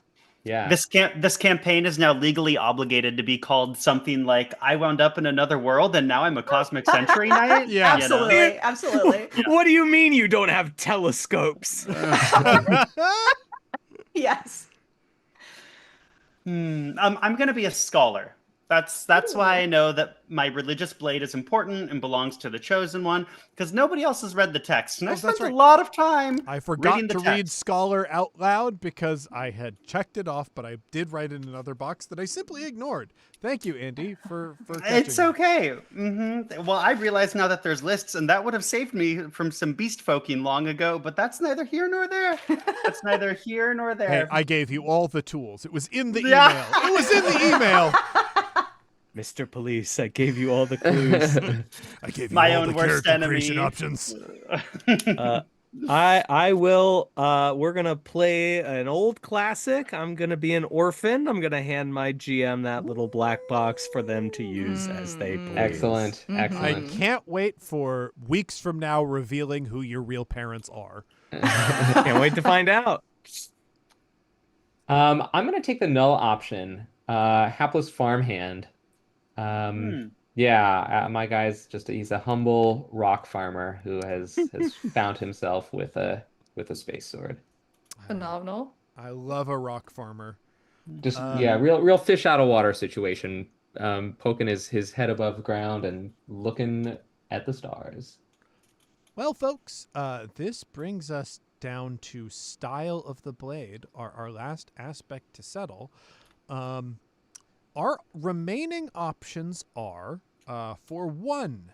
Speaker 3: Yeah.
Speaker 1: This campaign is now legally obligated to be called something like "I wound up in another world and now I'm a cosmic century knight."
Speaker 2: Yeah,
Speaker 4: absolutely, absolutely.
Speaker 5: What do you mean you don't have telescopes?
Speaker 4: Yes.
Speaker 1: I'm going to be a scholar. That's why I know that my religious blade is important and belongs to the chosen one, because nobody else has read the text, and I spent a lot of time.
Speaker 2: I forgot
Speaker 1: reading the
Speaker 2: to
Speaker 1: text.
Speaker 2: read Scholar out loud because I had checked it off, but I did write it in another box that I simply ignored. Thank you, Andy, for catching
Speaker 1: It's
Speaker 2: me.
Speaker 1: okay. Well, I realize now that there's lists, and that would have saved me from some beast folking long ago, but that's neither here nor there. That's neither here nor there.
Speaker 2: Hey, I gave you all the tools. It was in the
Speaker 1: Yeah.
Speaker 2: email. It was in the email.
Speaker 5: Mr. Police, I gave you all the clues.
Speaker 2: I gave you
Speaker 1: My
Speaker 2: all
Speaker 1: own
Speaker 2: the
Speaker 1: worst
Speaker 2: character creation
Speaker 1: enemy.
Speaker 2: options.
Speaker 5: I will we're gonna play an old classic. I'm gonna be an orphan. I'm gonna hand my GM that little black box for them to use as they please.
Speaker 3: Excellent.
Speaker 2: I
Speaker 3: Excellent.
Speaker 2: can't wait for weeks from now revealing who your real parents are.
Speaker 5: Can't wait to find out.
Speaker 3: I'm gonna take the null option. Hapless farmhand. Yeah, my guy's he's a humble rock farmer who has found himself with a space sword.
Speaker 4: Phenomenal.
Speaker 2: I love a rock farmer.
Speaker 3: Just real fish out of water situation. Poking his head above ground and looking at the stars.
Speaker 2: Well, folks, this brings us down to style of the blade, our last aspect to settle. Our remaining options are, for one,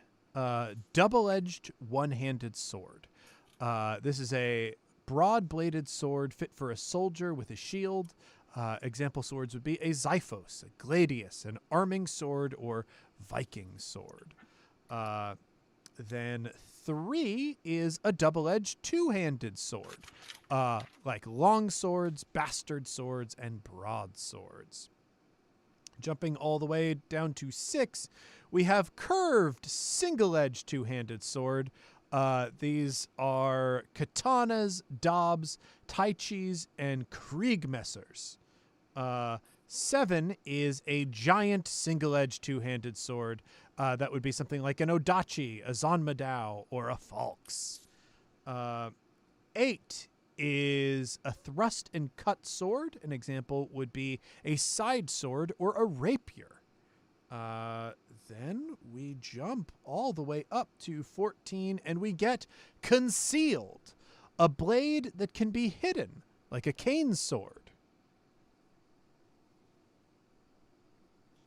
Speaker 2: double-edged one-handed sword. This is a broad-bladed sword fit for a soldier with a shield. Example swords would be a Xiphos, a Gladius, an arming sword, or Viking sword. Then 3 is a double-edged two-handed sword, like long swords, bastard swords, and broadswords. Jumping all the way down to 6, we have curved single-edged two-handed sword. These are katanas, dobs, taichis, and kriegmessers. 7 is a giant single-edged two-handed sword. That would be something like an odachi, a zanmadao, or a falx. 8 is a thrust and cut sword. An example would be a side sword or a rapier. Then we jump all the way up to 14 and we get concealed, a blade that can be hidden like a cane sword.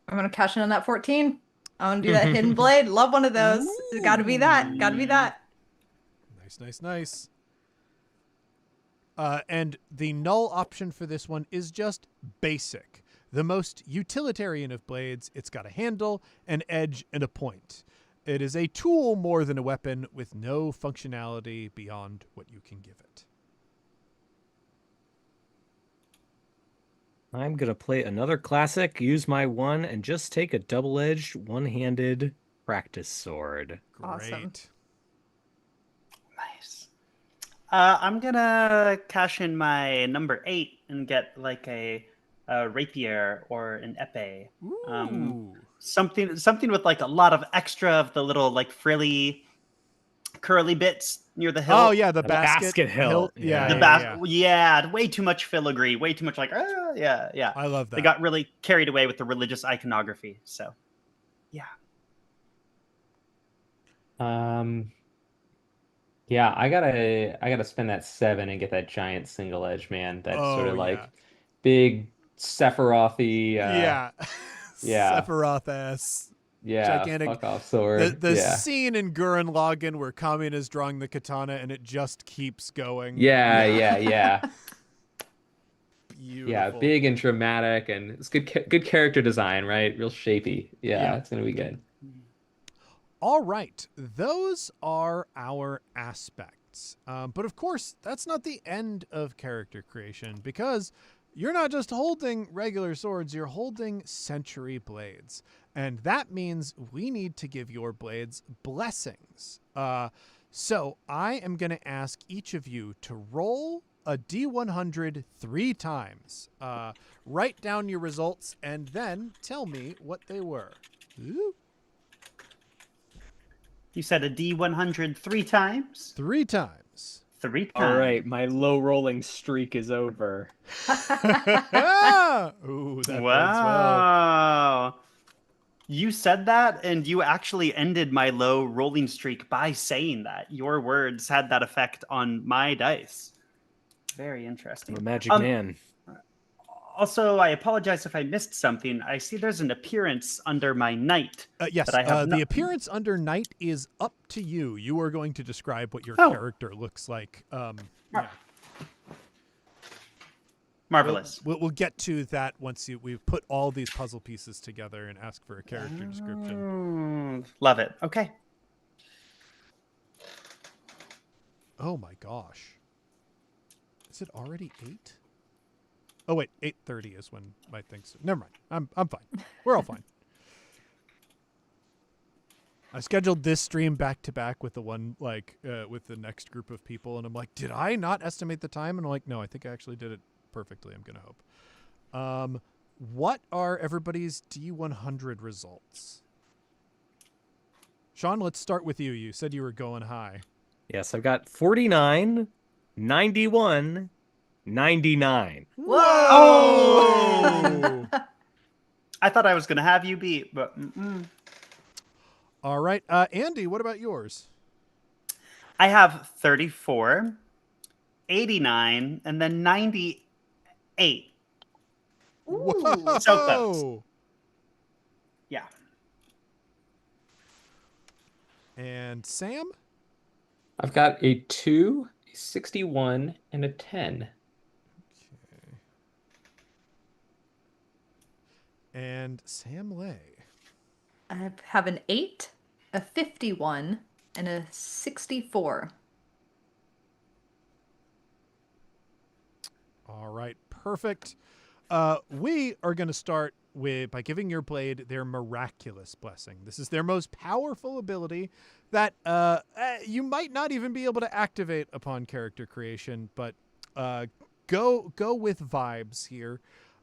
Speaker 4: I'm gonna cash in on that 14. I want to do that hidden blade. Love one of those. Got to be that. Got to be that.
Speaker 2: Nice. And the null option for this one is just basic. The most utilitarian of blades. It's got a handle, an edge, and a point. It is a tool more than a weapon with no functionality beyond what you can give it.
Speaker 5: I'm going to play another classic, use my 1, and just take a double-edged, one-handed practice sword.
Speaker 2: Great.
Speaker 4: Awesome.
Speaker 1: Nice. I'm gonna cash in my number 8 and get like a rapier or an epee.
Speaker 2: Ooh.
Speaker 1: Something with like a lot of extra of the little like frilly, curly bits near the hilt.
Speaker 2: Oh yeah, the
Speaker 5: The
Speaker 2: basket,
Speaker 5: basket hilt.
Speaker 2: Yeah,
Speaker 1: The
Speaker 2: yeah,
Speaker 1: yeah, way too much filigree, way too much like yeah.
Speaker 2: I love that.
Speaker 1: They got really carried away with the religious iconography. So, yeah.
Speaker 3: Yeah, I gotta spend that 7 and get that giant single edge, man. That's sort of like big Sephiroth-y,
Speaker 2: yeah.
Speaker 3: yeah.
Speaker 2: Sephiroth ass.
Speaker 3: yeah,
Speaker 2: Gigantic.
Speaker 3: fuck off sword.
Speaker 2: The
Speaker 3: yeah.
Speaker 2: scene in Gurren Lagann where Kamiya is drawing the katana and it just keeps going.
Speaker 3: Yeah.
Speaker 2: Beautiful.
Speaker 3: Yeah, big and dramatic, and it's good character design, right? Real shapey. Yeah, it's gonna be good.
Speaker 2: All right, those are our aspects. But of course, that's not the end of character creation, because you're not just holding regular swords, you're holding century blades. And that means we need to give your blades blessings. So I am going to ask each of you to roll a D100 3 times. Write down your results and then tell me what they were. Ooh.
Speaker 1: You said a D100 3 times?
Speaker 2: 3 times.
Speaker 1: 3 times.
Speaker 5: All right, my low rolling streak is over.
Speaker 2: Ooh, that bodes well.
Speaker 1: Wow. You said that, and you actually ended my low rolling streak by saying that. Your words had that effect on my dice. Very interesting.
Speaker 5: I'm a magic man.
Speaker 1: Also, I apologize if I missed something. I see there's an appearance under my knight.
Speaker 2: Yes,
Speaker 1: but I have
Speaker 2: the appearance under knight is up to you. You are going to describe what your character looks like. Yeah.
Speaker 1: Marvelous.
Speaker 2: We'll get to that once we've put all these puzzle pieces together and ask for a character description.
Speaker 1: Love it. Okay.
Speaker 2: Oh my gosh. Is it already 8? Oh wait, 8:30 is when my thing's. Never mind. I'm fine. We're all fine. I scheduled this stream back to back with the one with the next group of people, and I'm like, did I not estimate the time? And I'm like, no, I think I actually did it perfectly. I'm gonna hope. What are everybody's D100 results? Sean, let's start with you. You said you were going high.
Speaker 5: Yes, I've got 49, 91, 99.
Speaker 4: Whoa!
Speaker 2: Oh!
Speaker 1: I thought I was going to have you beat, but
Speaker 2: All right. Andi, what about yours?
Speaker 1: I have 34, 89, and then 98.
Speaker 2: Whoa!
Speaker 1: So close. Yeah.
Speaker 2: And Sam?
Speaker 3: I've got a 2, 61 and a 10.
Speaker 2: Okay. And Sam Leigh.
Speaker 4: I have an 8, a 51, and a 64.
Speaker 2: All right, perfect. We are going to start by giving your blade their miraculous blessing. This is their most powerful ability that you might not even be able to activate upon character creation, but go with vibes here.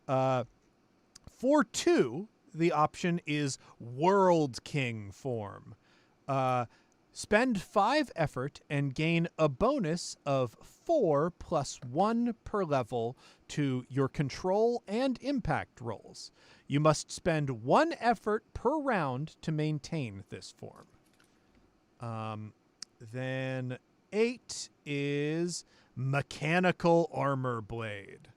Speaker 2: For 2, the option is World King form. Spend 5 effort and gain a bonus of 4 + 1 per level to your control and impact rolls. You must spend 1 effort per round to maintain this form. Then 8 is Mechanical Armor Blade.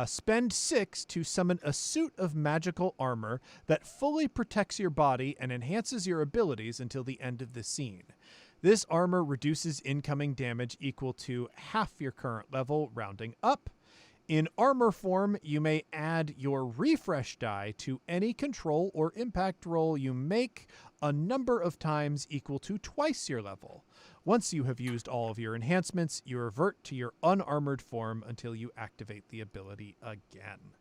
Speaker 2: Spend 6 to summon a suit of magical armor that fully protects your body and enhances your abilities until the end of the scene. This armor reduces incoming damage equal to half your current level, rounding up. In armor form, you may add your refresh die to any control or impact roll you make a number of times equal to twice your level. Once you have used all of your enhancements, you revert to your unarmored form until you activate the ability again.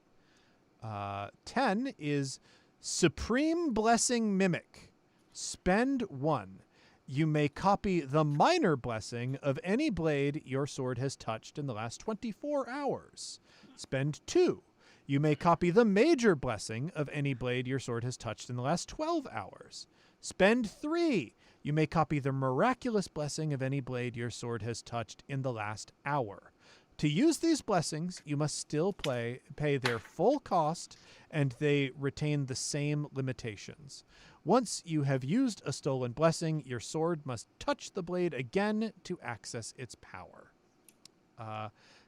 Speaker 2: 10 is Supreme Blessing Mimic. Spend 1. You may copy the minor blessing of any blade your sword has touched in the last 24 hours. Spend 2. You may copy the major blessing of any blade your sword has touched in the last 12 hours. Spend 3. You may copy the miraculous blessing of any blade your sword has touched in the last hour. To use these blessings, you must still pay their full cost, and they retain the same limitations. Once you have used a stolen blessing, your sword must touch the blade again to access its power.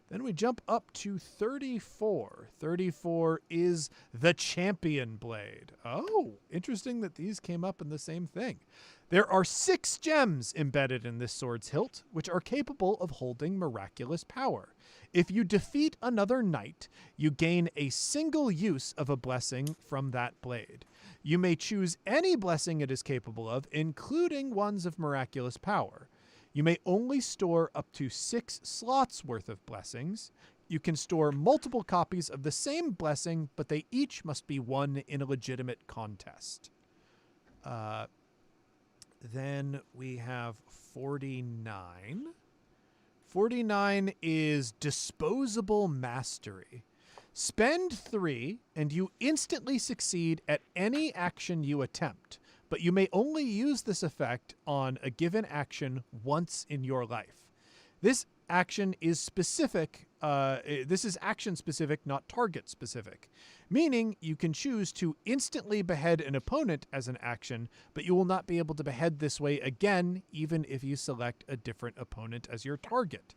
Speaker 2: Then we jump up to 34. 34 is the Champion Blade. Oh, interesting that these came up in the same thing. There are 6 gems embedded in this sword's hilt, which are capable of holding miraculous power. If you defeat another knight, you gain a single use of a blessing from that blade. You may choose any blessing it is capable of, including ones of miraculous power. You may only store up to 6 slots worth of blessings. You can store multiple copies of the same blessing, but they each must be won in a legitimate contest. Then we have 49. 49 is Disposable Mastery. Spend 3, and you instantly succeed at any action you attempt, but you may only use this effect on a given action once in your life. This action is specific. This is action specific, not target specific, meaning you can choose to instantly behead an opponent as an action, but you will not be able to behead this way again, even if you select a different opponent as your target.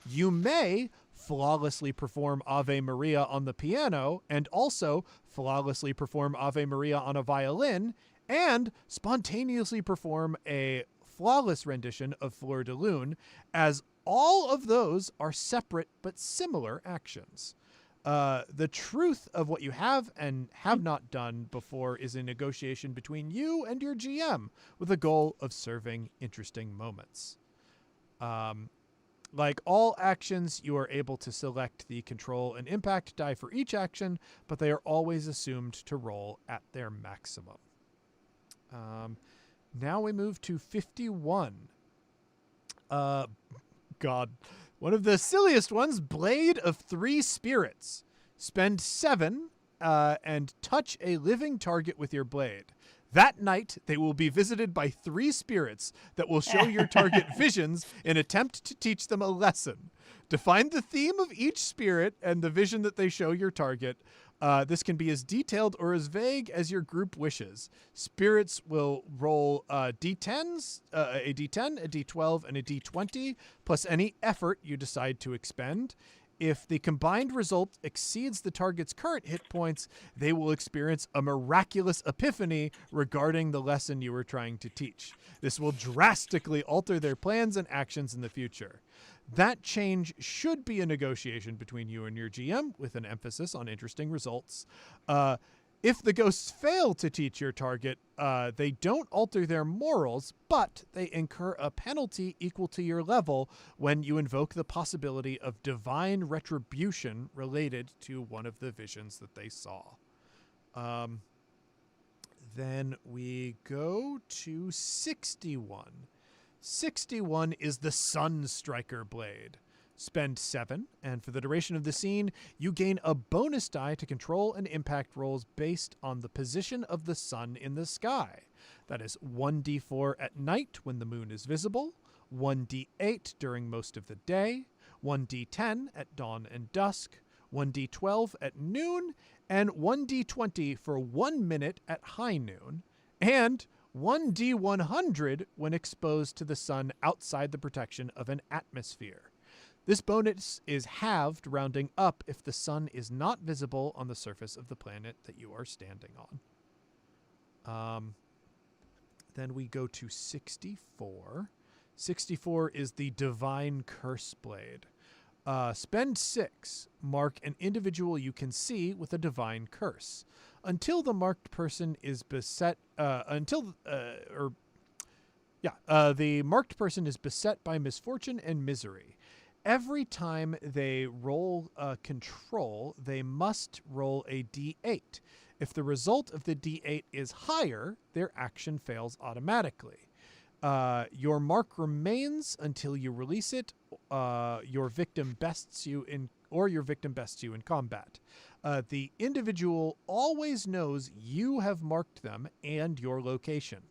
Speaker 2: You may flawlessly perform Ave Maria on the piano and also flawlessly perform Ave Maria on a violin and spontaneously perform a flawless rendition of Fleur de Lune, as all of those are separate but similar actions. The truth of what you have and have not done before is a negotiation between you and your GM with the goal of serving interesting moments. Like all actions, you are able to select the control and impact die for each action, but they are always assumed to roll at their maximum. Now we move to 51. God. One of the silliest ones, Blade of 3 Spirits. Spend 7 and touch a living target with your blade. That night, they will be visited by 3 spirits that will show your target visions in attempt to teach them a lesson. Define the theme of each spirit and the vision that they show your target. This can be as detailed or as vague as your group wishes. Spirits will roll D10s, a D10, a D12, and a D20, plus any effort you decide to expend. If the combined result exceeds the target's current hit points, they will experience a miraculous epiphany regarding the lesson you were trying to teach. This will drastically alter their plans and actions in the future. That change should be a negotiation between you and your GM with an emphasis on interesting results. If the ghosts fail to teach your target, they don't alter their morals, but they incur a penalty equal to your level when you invoke the possibility of divine retribution related to one of the visions that they saw. Then we go to 61. 61 is the Sun Striker Blade. Spend 7, and for the duration of the scene, you gain a bonus die to control and impact rolls based on the position of the sun in the sky. That is 1d4 at night when the moon is visible, 1d8 during most of the day, 1d10 at dawn and dusk, 1d12 at noon, and 1d20 for 1 minute at high noon, and 1d100 when exposed to the sun outside the protection of an atmosphere. This bonus is halved, rounding up, if the sun is not visible on the surface of the planet that you are standing on. Then we go to 64. 64 is the Divine Curse Blade. Spend 6. Mark an individual you can see with a divine curse. Until the marked person is beset, the marked person is beset by misfortune and misery. Every time they roll control, they must roll a d8. If the result of the d8 is higher, their action fails automatically. Your mark remains until you release it. Your victim bests you in combat. The individual always knows you have marked them and your location.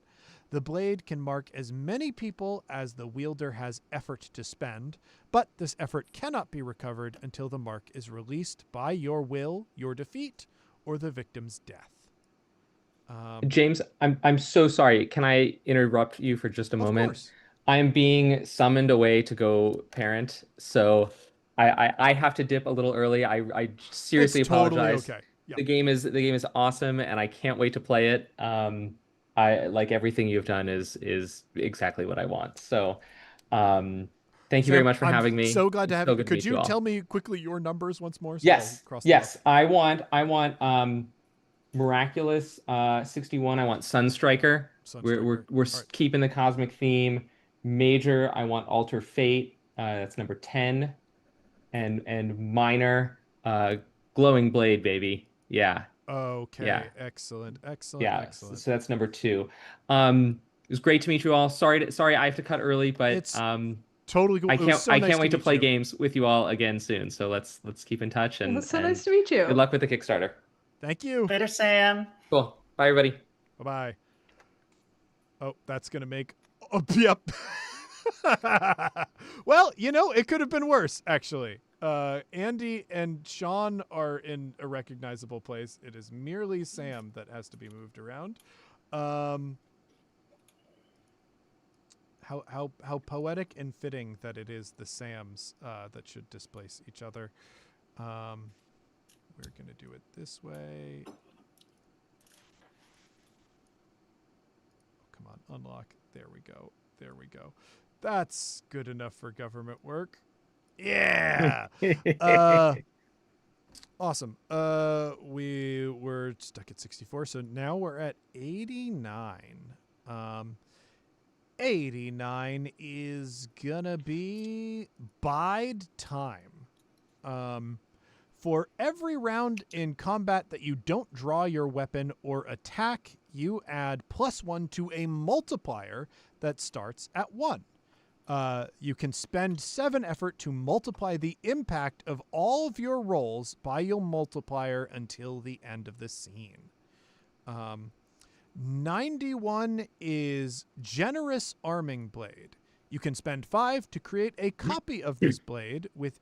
Speaker 2: The blade can mark as many people as the wielder has effort to spend, but this effort cannot be recovered until the mark is released by your will, your defeat, or the victim's death.
Speaker 3: James, I'm so sorry. Can I interrupt you for just a moment?
Speaker 2: Of course.
Speaker 3: I am being summoned away to go parent, so I have to dip a little early. I seriously
Speaker 2: It's totally
Speaker 3: apologize.
Speaker 2: okay. Yeah.
Speaker 3: The game is awesome, and I can't wait to play it. I like everything you've done is exactly what I want. So, thank you
Speaker 2: Sam,
Speaker 3: very much for
Speaker 2: I'm
Speaker 3: having me.
Speaker 2: so glad to
Speaker 3: It's
Speaker 2: have
Speaker 3: so
Speaker 2: you.
Speaker 3: good to
Speaker 2: Could
Speaker 3: meet
Speaker 2: you
Speaker 3: all.
Speaker 2: tell me quickly your numbers once more? So
Speaker 3: Yes,
Speaker 2: I'll cross them
Speaker 3: yes.
Speaker 2: off.
Speaker 3: I want Miraculous 61. I want Sunstriker. We're
Speaker 2: Sunstriker. All right.
Speaker 3: keeping the cosmic theme. Major, I want Alter Fate. That's number 10. And minor, Glowing Blade, baby. Yeah.
Speaker 2: Okay.
Speaker 3: Yeah.
Speaker 2: Excellent.
Speaker 3: Yeah.
Speaker 2: Excellent.
Speaker 3: So that's number 2. It was great to meet you all. Sorry I have to cut early, but
Speaker 2: It's totally cool.
Speaker 3: I
Speaker 2: It was
Speaker 3: can't
Speaker 2: so
Speaker 3: I
Speaker 2: nice
Speaker 3: can't wait to
Speaker 2: meet
Speaker 3: play
Speaker 2: you.
Speaker 3: games with you all again soon. So let's keep in touch
Speaker 4: Well,
Speaker 3: and
Speaker 4: it's so nice to meet you.
Speaker 3: good luck with the Kickstarter.
Speaker 2: Thank you.
Speaker 1: Later, Sam.
Speaker 3: Cool. Bye everybody.
Speaker 2: Bye-bye. Oh, that's going to make... Oh, yep. Well, it could have been worse, actually. Andy and Sean are in a recognizable place. It is merely Sam that has to be moved around. How poetic and fitting that it is the Sams that should displace each other. We're going to do it this way. Come on, unlock. There we go. There we go. That's good enough for government work. Yeah. Awesome. We were stuck at 64, so now we're at 89. 89 is gonna be bide time. For every round in combat that you don't draw your weapon or attack, you add +1 to a multiplier that starts at 1. You can spend 7 effort to multiply the impact of all of your rolls by your multiplier until the end of the scene. 91 is Generous Arming Blade. You can spend 5 to create a copy of this blade with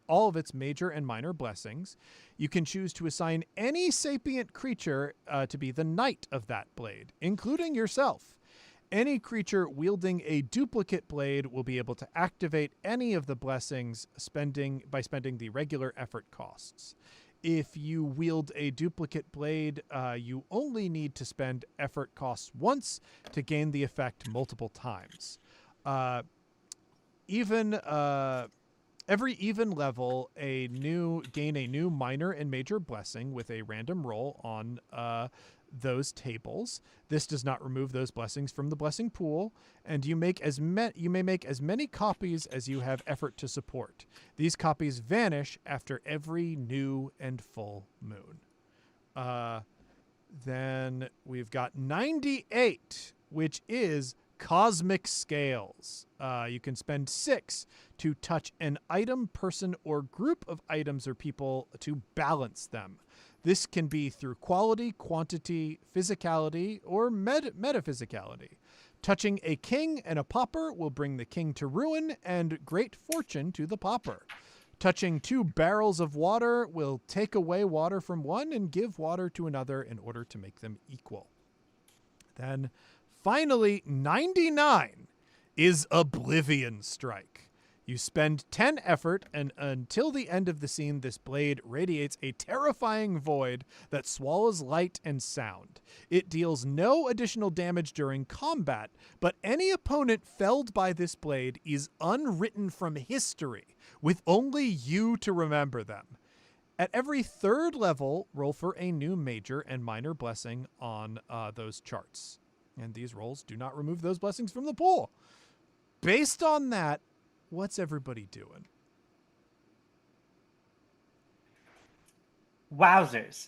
Speaker 2: all of its major and minor blessings. You can choose to assign any sapient creature to be the knight of that blade, including yourself. Any creature wielding a duplicate blade will be able to activate any of the blessings by spending the regular effort costs. If you wield a duplicate blade, you only need to spend effort costs once to gain the effect multiple times. even every even level, gain a new minor and major blessing with a random roll on those tables. This does not remove those blessings from the blessing pool, and you may make as many copies as you have effort to support. These copies vanish after every new and full moon. Then we've got 98, which is Cosmic Scales. You can spend 6 to touch an item, person, or group of items or people to balance them. This can be through quality, quantity, physicality, or metaphysicality. Touching a king and a pauper will bring the king to ruin and great fortune to the pauper. Touching 2 barrels of water will take away water from one and give water to another in order to make them equal. Then, finally, 99 is Oblivion Strike. You spend 10 effort, and until the end of the scene, this blade radiates a terrifying void that swallows light and sound. It deals no additional damage during combat, but any opponent felled by this blade is unwritten from history, with only you to remember them. At every 3rd level, roll for a new major and minor blessing on those charts. And these rolls do not remove those blessings from the pool. Based on that, what's everybody doing?
Speaker 1: Wowzers.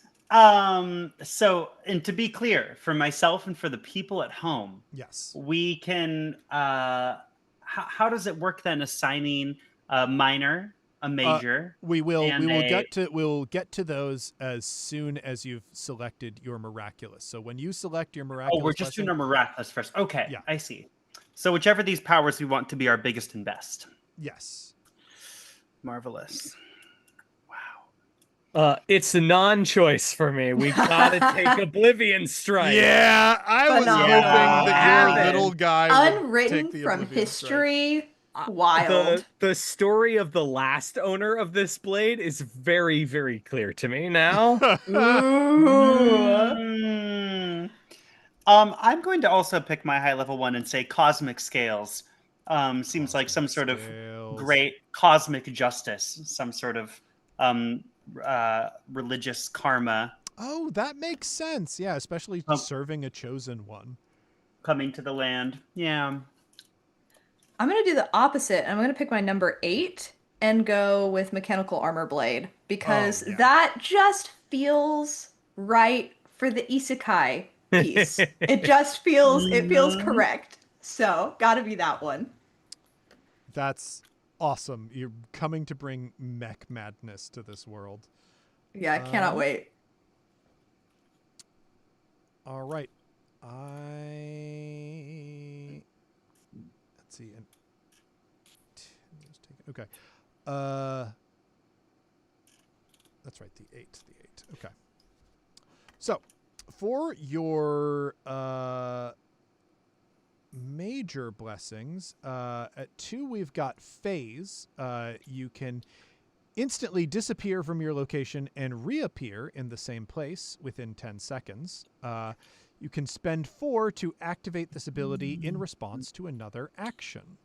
Speaker 1: So, and to be clear, for myself and for the people at home,
Speaker 2: Yes.
Speaker 1: we can, how does it work then assigning a minor, a major?
Speaker 2: We'll get to those as soon as you've selected your miraculous. So when you select your miraculous,
Speaker 1: we're just doing our miraculous first. Okay,
Speaker 2: yeah.
Speaker 1: I see. So whichever of these powers we want to be our biggest and best.
Speaker 2: Yes.
Speaker 1: Marvelous.
Speaker 5: It's a non-choice for me. We gotta take Oblivion Strike.
Speaker 2: Yeah, I was
Speaker 4: Phenomenal.
Speaker 2: hoping that your
Speaker 5: Yeah.
Speaker 2: little guy would
Speaker 4: Unwritten
Speaker 2: take the
Speaker 4: from
Speaker 2: Oblivion Strike.
Speaker 4: history. Wild.
Speaker 5: The story of the last owner of this blade is very, very clear to me now.
Speaker 1: Ooh. I'm going to also pick my high level one and say Cosmic Scales. Seems like some sort of great cosmic justice, some sort of religious karma.
Speaker 2: Oh, that makes sense. Yeah, especially serving a chosen one.
Speaker 1: Coming to the land. Yeah.
Speaker 4: I'm going to do the opposite. I'm going to pick my number 8 and go with Mechanical Armor Blade because that just feels right for the isekai piece. It just feels correct. So, got to be that one.
Speaker 2: That's awesome. You're coming to bring mech madness to this world.
Speaker 4: Yeah, I cannot wait.
Speaker 2: All right. Let's see. Okay. That's right. The 8. Okay. So, for your major blessings, at 2 we've got Phase. You can instantly disappear from your location and reappear in the same place within 10 seconds. You can spend 4 to activate this ability in response to another action.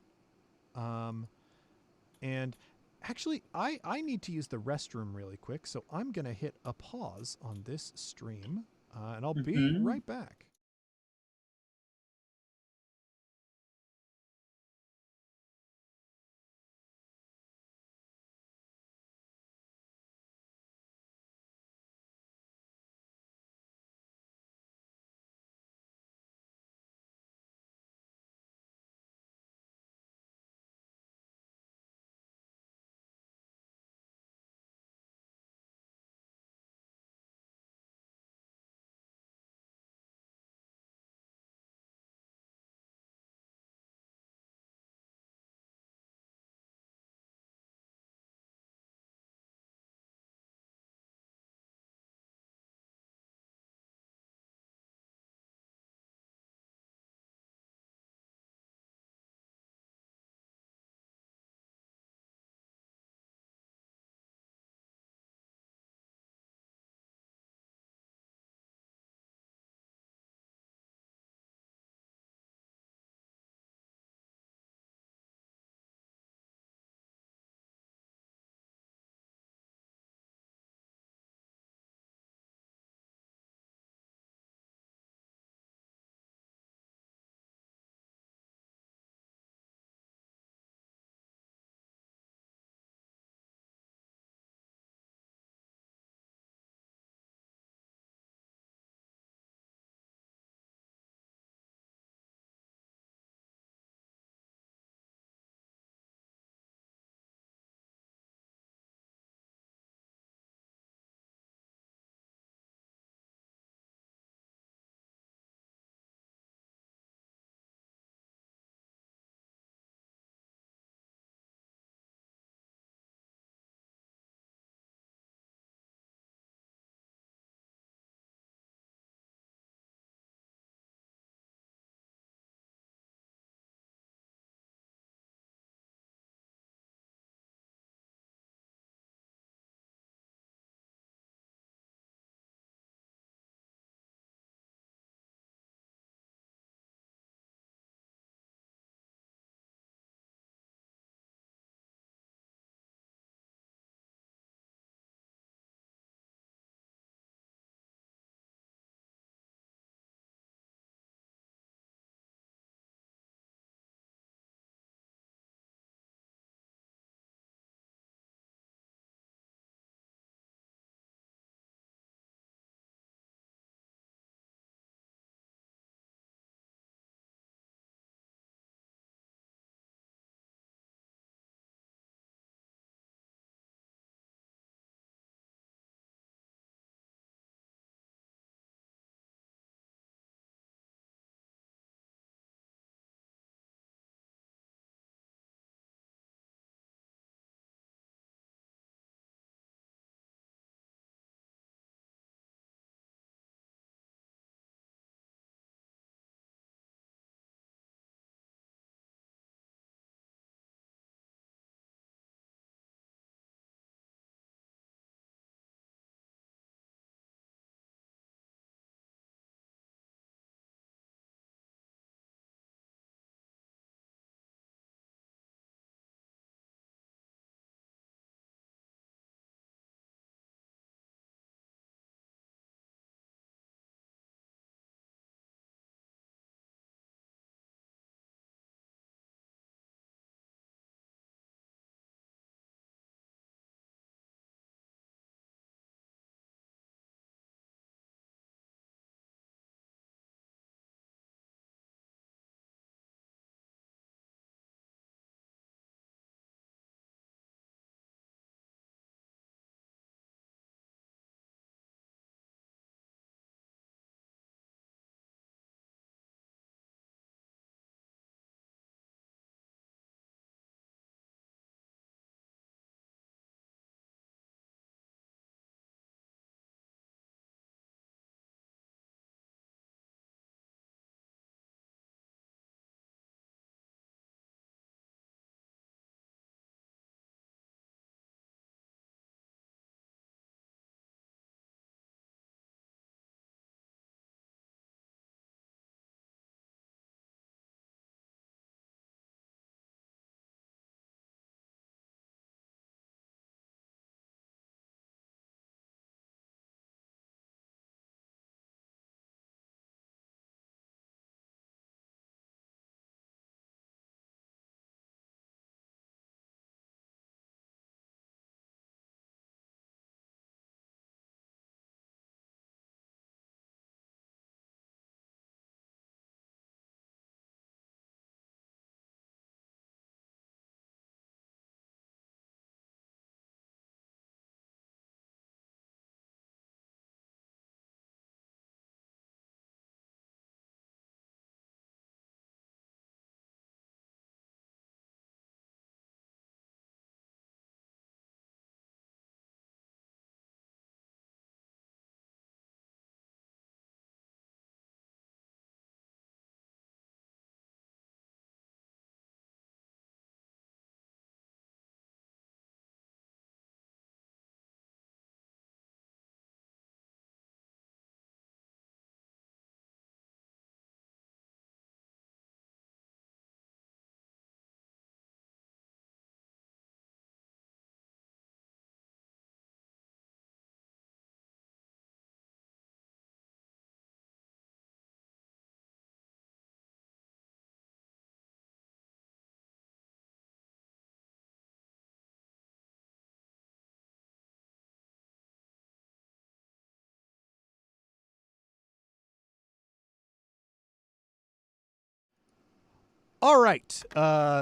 Speaker 2: And actually, I need to use the restroom really quick, so I'm going to hit a pause on this stream, and I'll be right back. All right.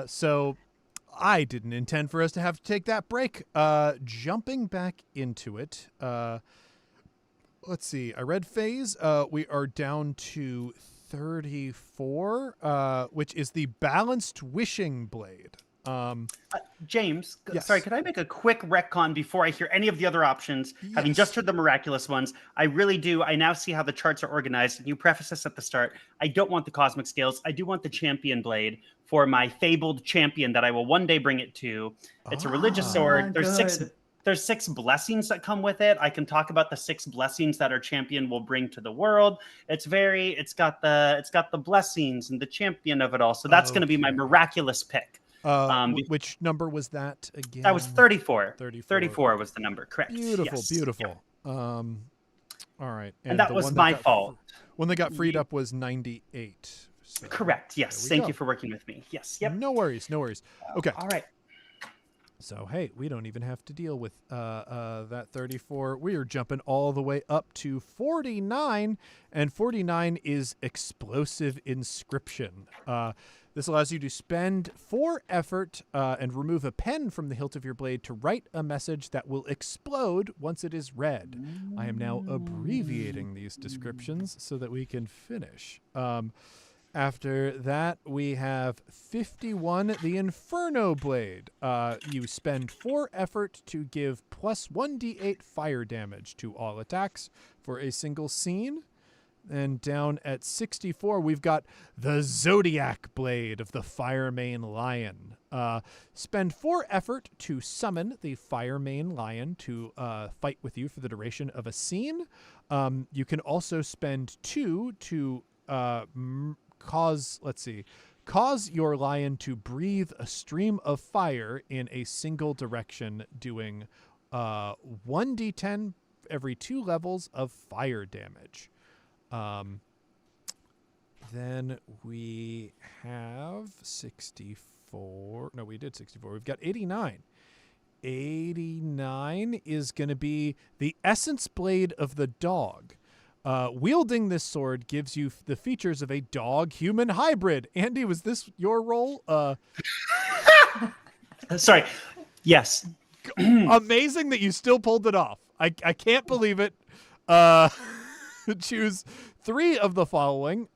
Speaker 2: So I didn't intend for us to have to take that break. Jumping back into it. Let's see. I read phase. We are down to 34, which is the balanced wishing blade.
Speaker 1: James,
Speaker 2: Yes.
Speaker 1: sorry, could I make a quick retcon before I hear any of the other options? Having just heard the miraculous ones, I really do. I now see how the charts are organized. And you preface this at the start. I don't want the cosmic scales. I do want the champion blade for my fabled champion that I will one day bring it to. It's a religious sword. There's 6 blessings that come with it. I can talk about the 6 blessings that our champion will bring to the world. It's got the blessings and the champion of it all. So that's going to be my miraculous pick.
Speaker 2: Which number was that again?
Speaker 1: That was 34.
Speaker 2: 34.
Speaker 1: 34 was the number, correct?
Speaker 2: Beautiful,
Speaker 1: yes.
Speaker 2: beautiful.
Speaker 1: Yep.
Speaker 2: All right.
Speaker 1: And that was my fault.
Speaker 2: One that got freed up was 98. So
Speaker 1: correct, yes. Thank you for working with me. Yes, yep.
Speaker 2: No worries, no worries. Okay.
Speaker 1: All right.
Speaker 2: So, hey, we don't even have to deal with that 34. We are jumping all the way up to 49, and 49 is Explosive Inscription. This allows you to spend 4 effort and remove a pen from the hilt of your blade to write a message that will explode once it is read. I am now abbreviating these descriptions so that we can finish. After that, we have 51, the Inferno Blade. You spend 4 effort to give plus 1d8 fire damage to all attacks for a single scene. And down at 64, we've got the Zodiac Blade of the Firemane Lion. Spend 4 effort to summon the Firemane Lion to fight with you for the duration of a scene. You can also spend 2 to cause your lion to breathe a stream of fire in a single direction, doing 1d10 every 2 levels of fire damage. Then we have 64. No, we did 64. We've got 89. 89 is going to be the Essence Blade of the Dog. Wielding this sword gives you the features of a dog-human hybrid. Andy, was this your role?
Speaker 1: Sorry. Yes.
Speaker 2: Amazing that you still pulled it off. I can't believe it. Choose 3 of the following.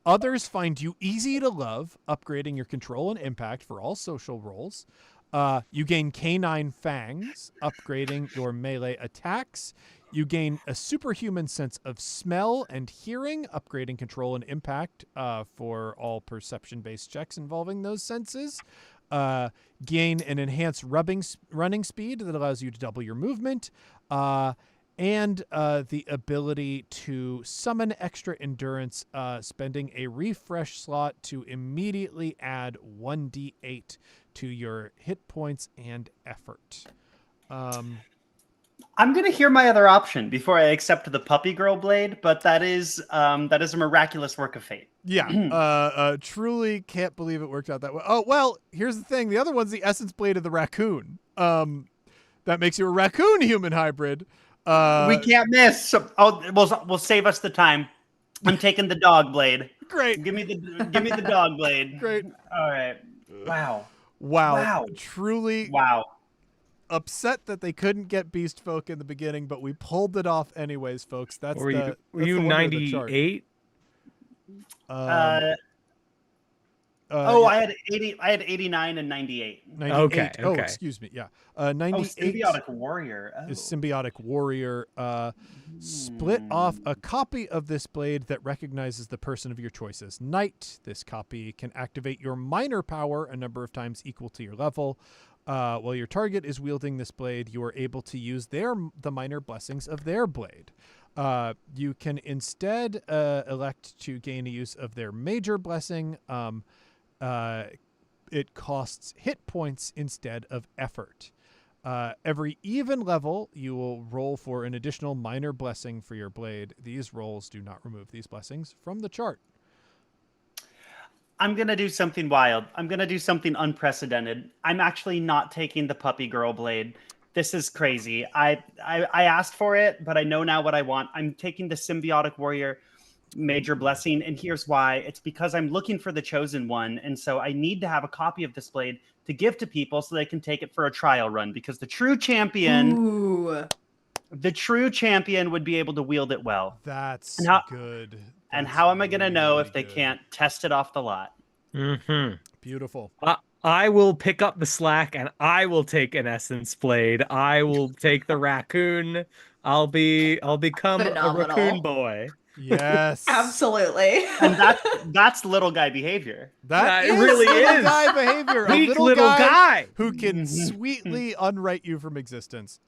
Speaker 2: Others find you easy to love, upgrading your control and impact for all social roles. You gain canine fangs, upgrading your melee attacks. You gain a superhuman sense of smell and hearing, upgrading control and impact for all perception-based checks involving those senses. Gain an enhanced running speed that allows you to double your movement. And the ability to summon extra endurance, spending a refresh slot to immediately add 1d8 to your hit points and effort.
Speaker 1: I'm going to hear my other option before I accept the Puppy Girl Blade, but that is a miraculous work of fate.
Speaker 2: Yeah, truly can't believe it worked out that way. Oh, well, here's the thing. The other one's the Essence Blade of the Raccoon. That makes you a raccoon-human hybrid.
Speaker 1: We can't miss. We'll save us the time. I'm taking the dog blade.
Speaker 2: Great.
Speaker 1: Give me the dog blade.
Speaker 2: Great.
Speaker 1: All right.
Speaker 2: Wow. Truly.
Speaker 1: Wow.
Speaker 2: Upset that they couldn't get Beast Folk in the beginning, but we pulled it off anyways, folks.
Speaker 5: Were you 98?
Speaker 1: I had 80. I had 89 and 98.
Speaker 2: 98.
Speaker 5: Okay.
Speaker 2: Oh, excuse me. Yeah. 98
Speaker 1: Symbiotic Warrior.
Speaker 2: is Symbiotic Warrior. Split off a copy of this blade that recognizes the person of your choices. Knight. This copy can activate your minor power a number of times equal to your level. While your target is wielding this blade, you are able to use the minor blessings of their blade. You can instead elect to gain a use of their major blessing. It costs hit points instead of effort. Every even level, you will roll for an additional minor blessing for your blade. These rolls do not remove these blessings from the chart.
Speaker 1: I'm going to do something wild. I'm going to do something unprecedented. I'm actually not taking the Puppy Girl Blade. This is crazy. I asked for it, but I know now what I want. I'm taking the Symbiotic Warrior. major blessing, and here's why. It's because I'm looking for the chosen one, and so I need to have a copy of this blade to give to people so they can take it for a trial run, because the true champion would be able to wield it well.
Speaker 2: That's good.
Speaker 1: And
Speaker 2: That's
Speaker 1: how am I going to know
Speaker 2: really
Speaker 1: if they
Speaker 2: good.
Speaker 1: can't test it off the lot?
Speaker 2: Beautiful.
Speaker 5: I will pick up the slack and I will take an essence blade. I will take the raccoon. I'll become a raccoon boy.
Speaker 2: Yes.
Speaker 4: Absolutely.
Speaker 1: And that's little guy behavior.
Speaker 2: That is
Speaker 5: really
Speaker 2: little
Speaker 5: is.
Speaker 2: guy behavior.
Speaker 5: Weak
Speaker 2: A little
Speaker 5: guy
Speaker 2: who can sweetly unwrite you from existence.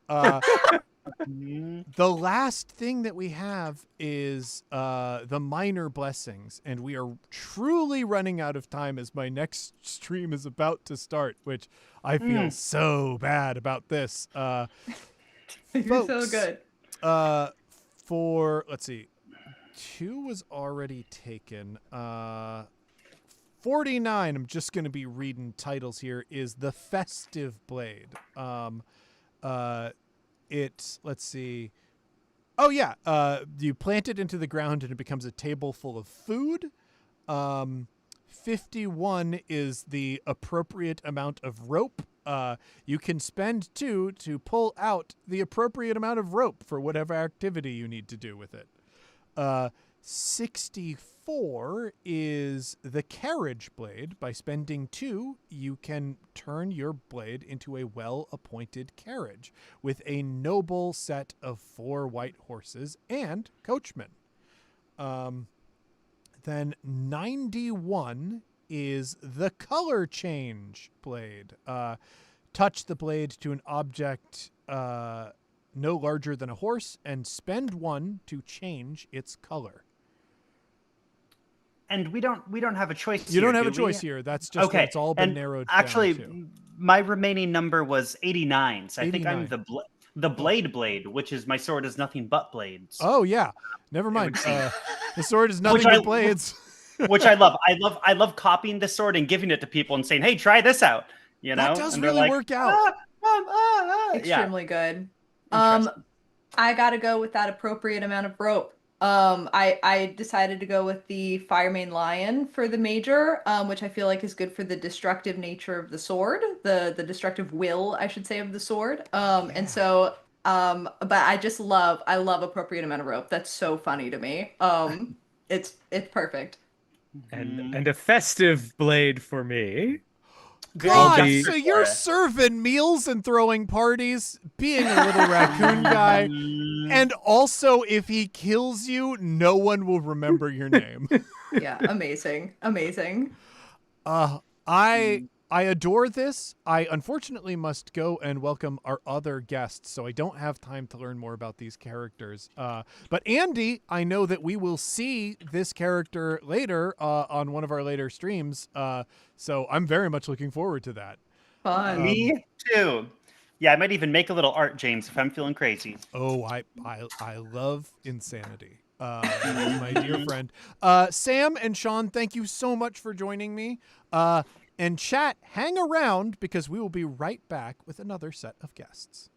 Speaker 2: The last thing that we have is the minor blessings, and we are truly running out of time as my next stream is about to start, which I feel so bad about this.
Speaker 4: You're
Speaker 2: Folks,
Speaker 4: so good.
Speaker 2: Let's see, 2 was already taken. 49, I'm just going to be reading titles here, is The Festive Blade. Let's see. Oh, yeah. You plant it into the ground and it becomes a table full of food. 51 is the appropriate amount of rope. You can spend 2 to pull out the appropriate amount of rope for whatever activity you need to do with it. 64 is the carriage blade. By spending 2, you can turn your blade into a well-appointed carriage with a noble set of 4 white horses and coachmen. Then 91 is the color change blade. Touch the blade to an object no larger than a horse and spend 1 to change its color.
Speaker 1: And we don't have a choice.
Speaker 2: You don't have a choice here. That's just
Speaker 1: okay.
Speaker 2: It's all been narrowed down.
Speaker 1: Actually, my remaining number was 89. So
Speaker 2: 89.
Speaker 1: I think I'm the blade, which is my sword is nothing but blades.
Speaker 2: Oh yeah, never mind. The sword is nothing but blades.
Speaker 1: Which I love. I love copying the sword and giving it to people and saying, "Hey, try this out." You know,
Speaker 2: that does really work out.
Speaker 4: Extremely good. I gotta go with that appropriate amount of rope. I decided to go with the Fire Mane Lion for the major, which I feel like is good for the destructive nature of the sword, the destructive will, I should say, of the sword. And so, but I love appropriate amount of rope. That's so funny to me. It's perfect.
Speaker 5: And a festive blade for me.
Speaker 2: God, so you're serving meals and throwing parties, being a little raccoon guy, and also if he kills you, no one will remember your name.
Speaker 4: Yeah, amazing.
Speaker 2: I adore this. I unfortunately must go and welcome our other guests, so I don't have time to learn more about these characters. But Andi, I know that we will see this character later on one of our later streams, so I'm very much looking forward to that.
Speaker 4: Fun.
Speaker 1: Me too. Yeah, I might even make a little art, James, if I'm feeling crazy.
Speaker 2: Oh, I love insanity. My dear friend. Sam and Sean, thank you so much for joining me. And chat, hang around because we will be right back with another set of guests.